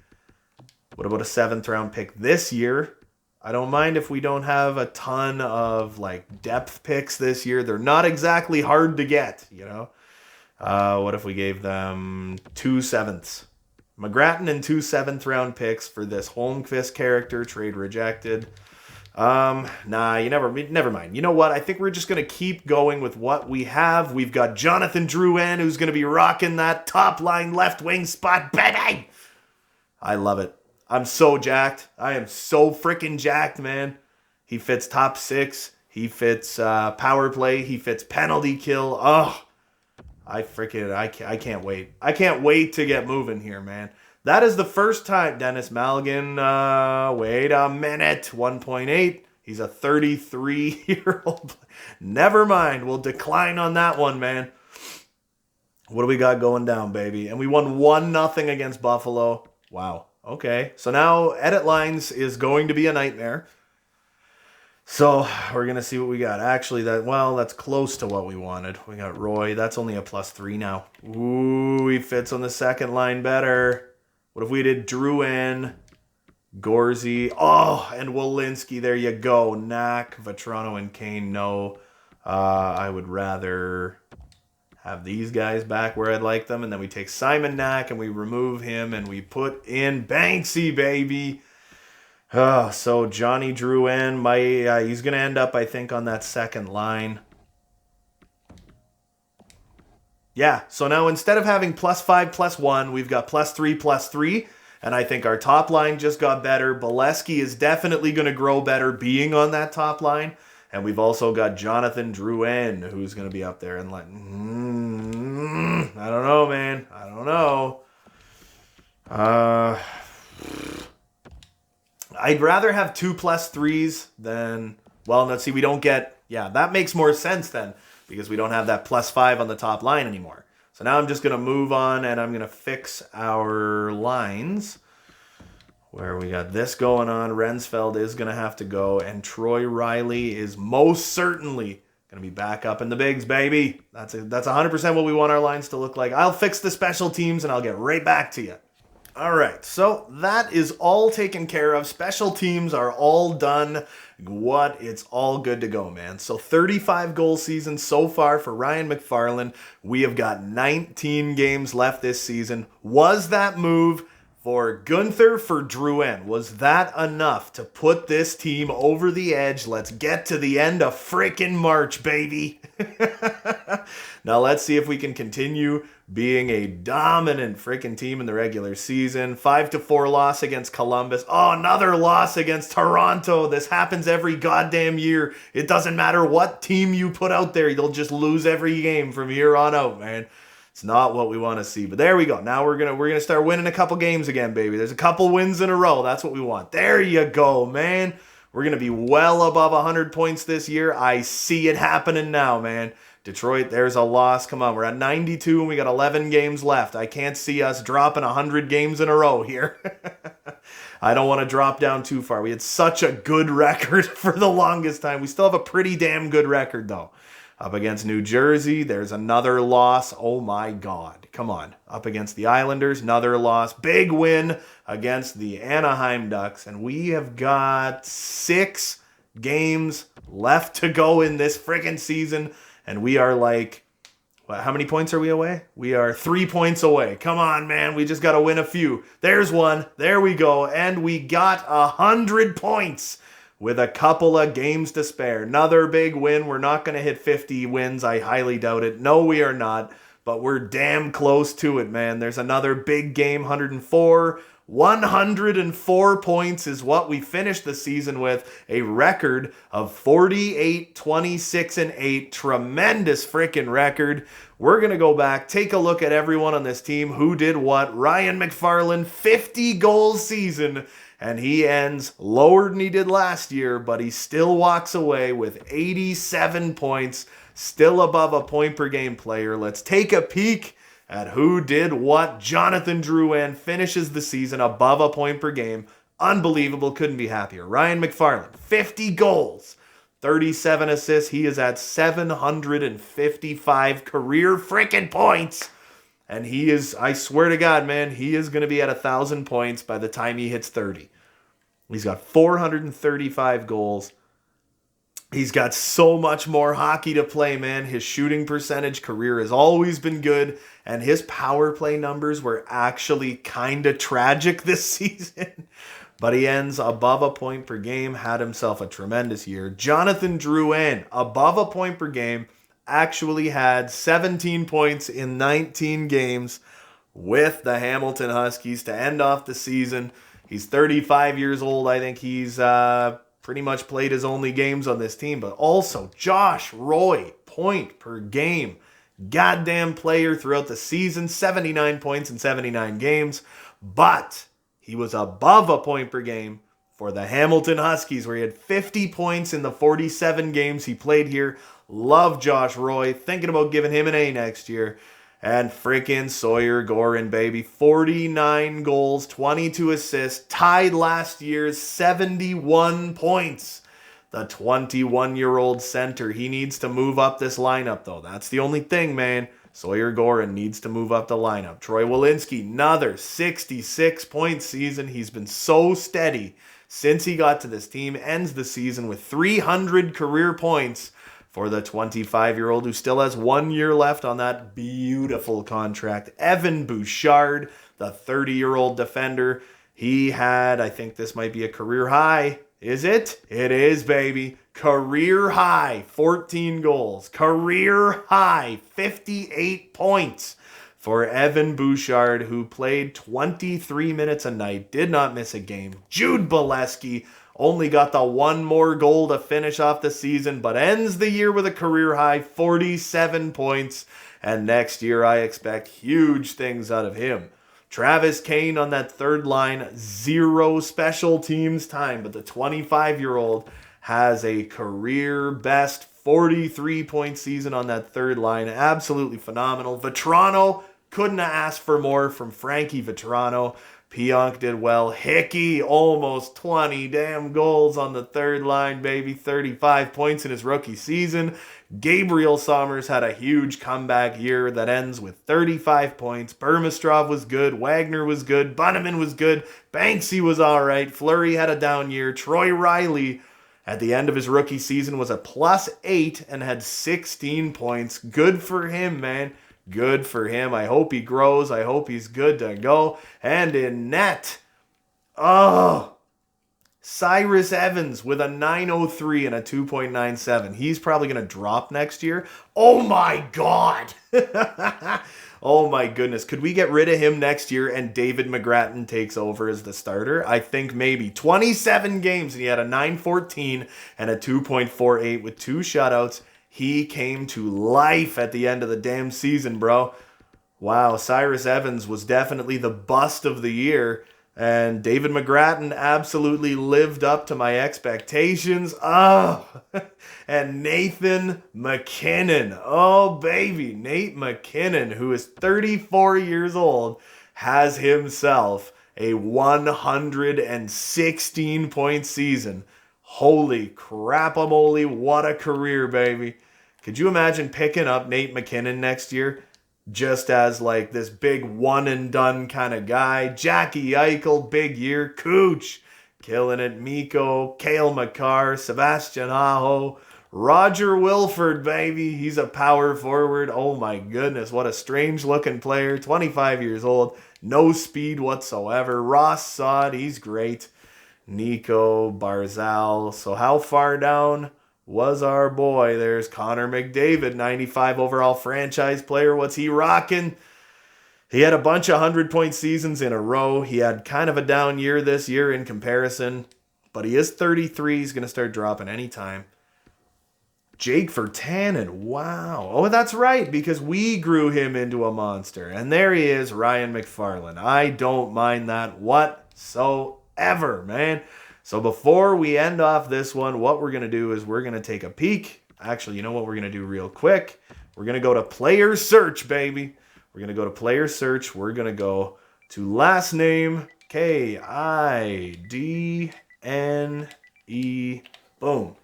What about a 7th round pick this year? I don't mind if we don't have a ton of like depth picks this year. They're not exactly hard to get, you know. What if we gave them 2/7? McGrattan and 2/7 round picks for this Holmqvist character, trade rejected. Nah, never mind. You know what? I think we're just gonna keep going with what we have. We've got Jonathan Drouin, who's gonna be rocking that top line left wing spot, baby. I love it. I'm so jacked. I am so freaking jacked, man. He fits top six. He fits power play. He fits penalty kill. Oh, I can't wait. I can't wait to get moving here, man. That is the first time Dennis Malgin, wait a minute, 1.8. He's a 33-year-old. Never mind. We'll decline on that one, man. What do we got going down, baby? And we won 1-0 against Buffalo. Wow. Okay. So now edit lines is going to be a nightmare. So we're going to see what we got. Actually, that's close to what we wanted. We got Roy. That's only a +3 now. Ooh, he fits on the second line better. What if we did Drouin, Gorzy, and Walensky? There you go. Knack, Vetrano, and Kane. No, I would rather have these guys back where I'd like them. And then we take Simon Knack and we remove him and we put in Banksy, baby. So Johnny Drouin, he's going to end up, I think, on that second line. Yeah, so now instead of having +5, +1, we've got +3, +3. And I think our top line just got better. Bolesky is definitely going to grow better being on that top line. And we've also got Jonathan Drouin, who's going to be up there. And like, I don't know, man. I don't know. I'd rather have 2 +3s than... Well, let's see, we don't get... Yeah, that makes more sense then, because we don't have that +5 on the top line anymore. So now I'm just going to move on, and I'm going to fix our lines. Where we got this going on. Rensfeld is going to have to go, and Troy Riley is most certainly going to be back up in the bigs, baby. That's 100% what we want our lines to look like. I'll fix the special teams, and I'll get right back to you. All right, so that is all taken care of. Special teams are all done. It's all good to go, man. So 35 goal season so far for Ryan McFarland. We have got 19 games left this season. Was that move for Gunther for Drouin? Was that enough to put this team over the edge? Let's get to the end of freaking March, baby. Now let's see if we can continue being a dominant freaking team in the regular season. 5-4 loss against Columbus. Oh, another loss against Toronto. This happens every goddamn year. It doesn't matter what team you put out there. You'll just lose every game from here on out, man. It's not what we want to see. But there we go. Now we're gonna start winning a couple games again, baby. There's a couple wins in a row. That's what we want. There you go, man. We're going to be well above 100 points this year. I see it happening now, man. Detroit, there's a loss. Come on, we're at 92 and we got 11 games left. I can't see us dropping 100 games in a row here. I don't want to drop down too far. We had such a good record for the longest time. We still have a pretty damn good record, though. Up against New Jersey, there's another loss. Oh my God. Come on. Up against the Islanders, another loss. Big win against the Anaheim Ducks. And we have got 6 games left to go in this friggin' season. And we are like, how many points are we away? We are 3 points away. Come on, man. We just got to win a few. There's one. There we go. And we got 100 points with a couple of games to spare. Another big win. We're not going to hit 50 wins. I highly doubt it. No, we are not. But we're damn close to it, man. There's another big game, 104. 104 points is what we finished the season with. A record of 48, 26, and 8. Tremendous freaking record. We're going to go back, take a look at everyone on this team who did what. Ryan McFarland, 50 goal season. And he ends lower than he did last year, but he still walks away with 87 points, still above a point per game player. Let's take a peek at who did what. Jonathan Drouin finishes the season above a point per game. Unbelievable. Couldn't be happier. Ryan McFarland, 50 goals, 37 assists. He is at 755 career freaking points. And he is, I swear to God, man, he is going to be at 1,000 points by the time he hits 30. He's got 435 goals. He's got so much more hockey to play, man. His shooting percentage career has always been good, and his power play numbers were actually kind of tragic this season. But he ends above a point per game, had himself a tremendous year. Jonathan Drouin, above a point per game, actually had 17 points in 19 games with the Hamilton Huskies to end off the season. He's 35 years old. I think he's pretty much played his only games on this team. But also, Josh Roy, point per game. Goddamn player throughout the season. 79 points in 79 games. But he was above a point per game for the Hamilton Huskies, where he had 50 points in the 47 games he played here. Love Josh Roy. Thinking about giving him an A next year. And freaking Sawyer Gorin, baby. 49 goals, 22 assists, tied last year's 71 points. The 21-year-old center. He needs to move up this lineup, though. That's the only thing, man. Sawyer Gorin needs to move up the lineup. Troy Walensky, another 66-point season. He's been so steady since he got to this team. Ends the season with 300 career points for the 25-year-old who still has 1 year left on that beautiful contract. Evan Bouchard, the 30-year-old defender. He had, I think this might be a career high. Is it? It is, baby. Career high, 14 goals. Career high, 58 points for Evan Bouchard, who played 23 minutes a night, did not miss a game. Jude Bolesky only got the one more goal to finish off the season, but ends the year with a career high 47 points. And next year, I expect huge things out of him. Travis Kane on that third line, 0 special teams time, but the 25-year-old has a career best 43-point season on that third line. Absolutely phenomenal. Vetrano, couldn't have asked for more from Frankie Vetrano. Pionk did well. Hickey, almost 20 damn goals on the third line, baby. 35 points in his rookie season. Gabriel Sommers had a huge comeback year that ends with 35 points. Burmistrov was good. Wagner was good. Bunneman was good. Banksy was all right. Fleury had a down year. Troy Riley, at the end of his rookie season, was a +8 and had 16 points. Good for him, man. Good for him. I hope he grows. I hope he's good to go. And in net, Cyrus Evans with a 903 and a 2.97. He's probably going to drop next year. Oh my God. Oh my goodness. Could we get rid of him next year and David McGrattan takes over as the starter? I think maybe. 27 games and he had a 914 and a 2.48 with 2 shutouts. He came to life at the end of the damn season, bro. Wow, Cyrus Evans was definitely the bust of the year. And David McGrattan absolutely lived up to my expectations. Oh, and Nathan McKinnon. Oh, baby. Nate McKinnon, who is 34 years old, has himself a 116-point season. Holy crap-a-moly, what a career, baby. Could you imagine picking up Nate McKinnon next year just as like this big one-and-done kind of guy? Jackie Eichel, big year. Cooch, killing it. Mikko, Cale Makar, Sebastian Aho, Roger Wilford, baby. He's a power forward. Oh my goodness, what a strange-looking player. 25 years old, no speed whatsoever. Ross Sod, he's great. Nico Barzal. So how far down was our boy? There's Connor McDavid, 95 overall franchise player. What's he rocking? He had a bunch of 100-point seasons in a row. He had kind of a down year this year in comparison, but he is 33. He's going to start dropping anytime. Jake Virtanen, wow. Oh, that's right, because we grew him into a monster. And there he is, Ryan McFarland. I don't mind that whatsoever, man. So before we end off this one, what we're going to do is we're going to take a peek. Actually, you know what we're going to do real quick? We're going to go to player search, baby. We're going to go to player search. We're going to go to last name, Kidne. Boom.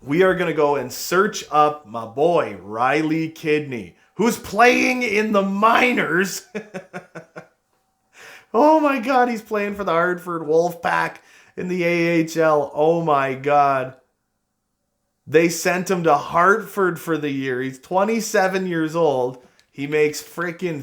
We are going to go and search up my boy, Riley Kidney, who's playing in the minors Oh my God, he's playing for the Hartford Wolfpack in the AHL. Oh my God. They sent him to Hartford for the year. He's 27 years old. He makes freaking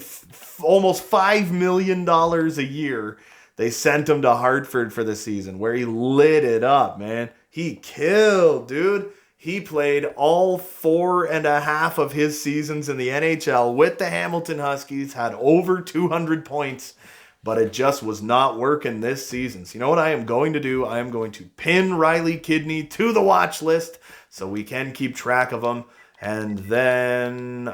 almost $5 million a year. They sent him to Hartford for the season where he lit it up, man. He killed, dude. He played all 4.5 of his seasons in the NHL with the Hamilton Huskies, had over 200 points, but it just was not working this season. So you know what I am going to do? I am going to pin Riley Kidney to the watch list so we can keep track of him. And then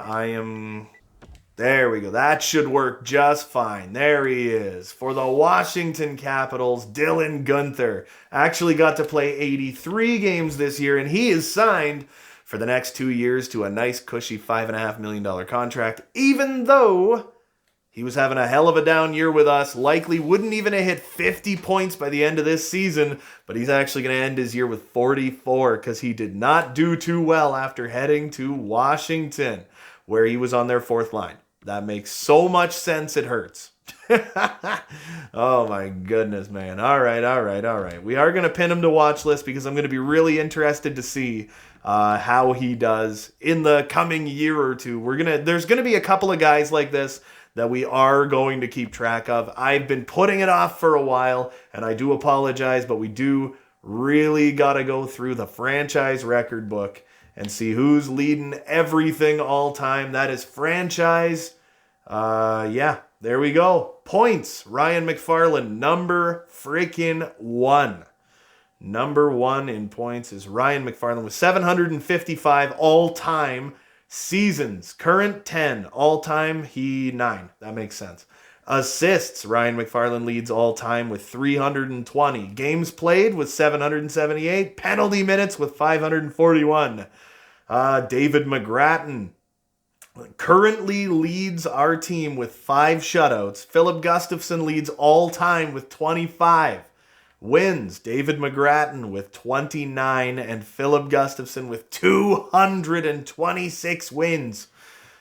there we go. That should work just fine. There he is. For the Washington Capitals, Dylan Guenther actually got to play 83 games this year, and he is signed for the next 2 years to a nice, cushy $5.5 million contract, even though he was having a hell of a down year with us. Likely wouldn't even have hit 50 points by the end of this season, but he's actually going to end his year with 44 because he did not do too well after heading to Washington, where he was on their fourth line. That makes so much sense, it hurts. Oh my goodness, man. All right. We are going to pin him to watch list because I'm going to be really interested to see how he does in the coming year or two. There's going to be a couple of guys like this that we are going to keep track of. I've been putting it off for a while, and I do apologize, but we do really got to go through the franchise record book and see who's leading everything all time. That is franchise. There we go. Points. Ryan McFarland, number freaking 1. Number 1 in points is Ryan McFarland with 755 all-time seasons. Current 10. All-time, he 9. That makes sense. Assists. Ryan McFarland leads all-time with 320. Games played with 778. Penalty minutes with 541. David McGrattan currently leads our team with 5 shutouts. Philip Gustafson leads all-time with 25. Wins, David McGrattan with 29 and Philip Gustafson with 226 wins.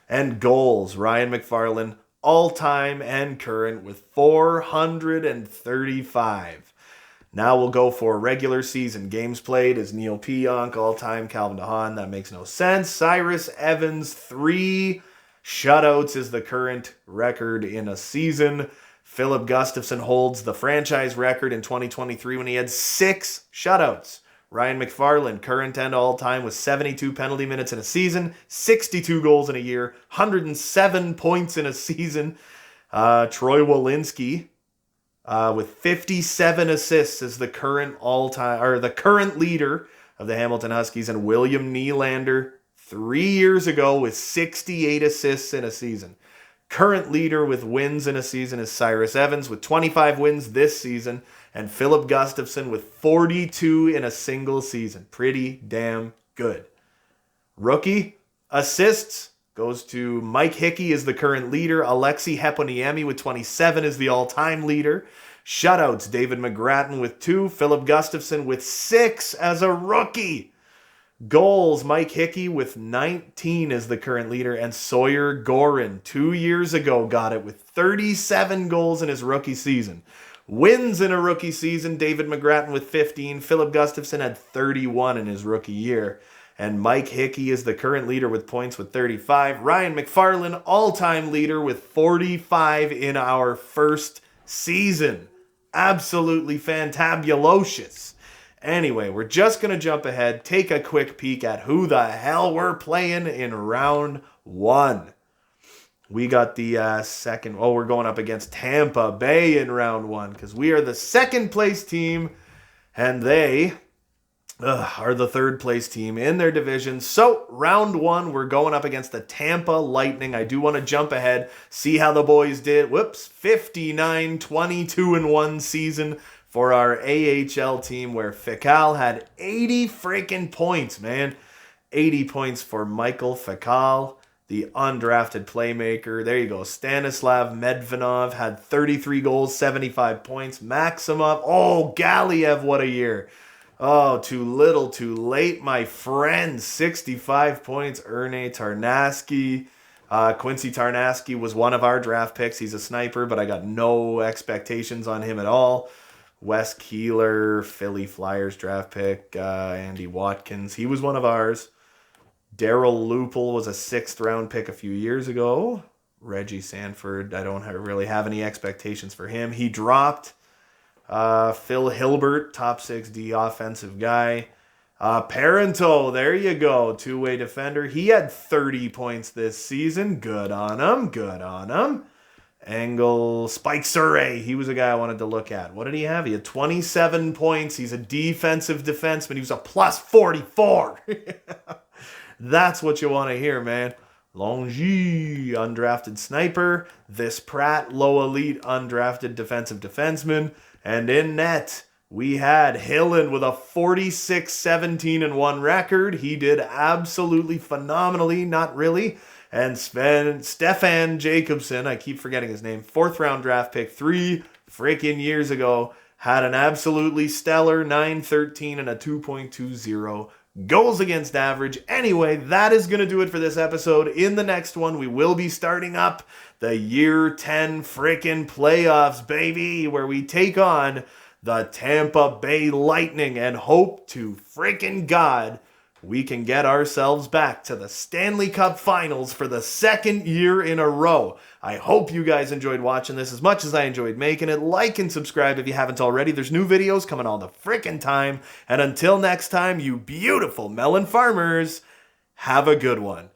And goals, Ryan McFarland, all-time and current with 435. Now we'll go for regular season. Games played is Neil Pionk, all-time, Calvin DeHaan. That makes no sense. Cyrus Evans, 3 shutouts is the current record in a season. Philip Gustafson holds the franchise record in 2023 when he had 6 shutouts. Ryan McFarland, current and all-time, with 72 penalty minutes in a season, 62 goals in a year, 107 points in a season. Troy Walensky, with 57 assists, is the current all-time, or the current leader of the Hamilton Huskies. And William Nylander, 3 years ago, with 68 assists in a season. Current leader with wins in a season is Cyrus Evans with 25 wins this season, and Philip Gustafson with 42 in a single season. Pretty damn good. Rookie assists goes to Mike Hickey is the current leader. Alexei Heponiemi with 27 is the all-time leader. Shutouts, David McGrattan with 2, Philip Gustafson with 6 as a rookie. Goals, Mike Hickey with 19 is the current leader, and Sawyer Gorin 2 years ago got it with 37 goals in his rookie season. Wins in a rookie season, David McGrattan with 15, Philip Gustafson had 31 in his rookie year, and Mike Hickey is the current leader with points with 35. Ryan McFarland, all-time leader with 45 in our first season. Absolutely fantabulous. Anyway, we're just going to jump ahead, take a quick peek at who the hell we're playing in round 1. We got the we're going up against Tampa Bay in round 1 because we are the second place team and they are the third place team in their division. So round 1, we're going up against the Tampa Lightning. I do want to jump ahead, see how the boys did. 59, 22-1 season for our AHL team, where Fikal had 80 freaking points, man. 80 points for Michael Fikal, the undrafted playmaker. There you go. Stanislav Medvedov had 33 goals, 75 points. Maximov. Oh, Galiev, what a year. Oh, too little, too late, my friend. 65 points. Erne Tarnaski. Quincy Tarnasky was one of our draft picks. He's a sniper, but I got no expectations on him at all. Wes Keeler, Philly Flyers draft pick. Andy Watkins, he was one of ours. Daryl Lupel was a 6th round pick a few years ago. Reggie Sanford, I don't really have any expectations for him. He dropped. Phil Hilbert, top 6D offensive guy. Parento, there you go, 2-way defender. He had 30 points this season. Good on him. Angle, Spike Surrey, he was a guy I wanted to look at. What did he have? He had 27 points. He's a defensive defenseman. He was a plus 44. That's what you want to hear, man. Longy, undrafted sniper. This Pratt, low elite, undrafted defensive defenseman. And in net, we had Hillen with a 46-17-1 record. He did absolutely phenomenally, not really. And Stefan Jacobson, I keep forgetting his name, 4th round draft pick 3 freaking years ago, had an absolutely stellar 9-13 and a 2.20 goals against average. Anyway, that is going to do it for this episode. In the next one, we will be starting up the year 10 freaking playoffs, baby, where we take on the Tampa Bay Lightning and hope to freaking God we can get ourselves back to the Stanley Cup Finals for the 2nd year in a row. I hope you guys enjoyed watching this as much as I enjoyed making it. Like and subscribe if you haven't already. There's new videos coming all the freaking time. And until next time, you beautiful melon farmers, have a good one.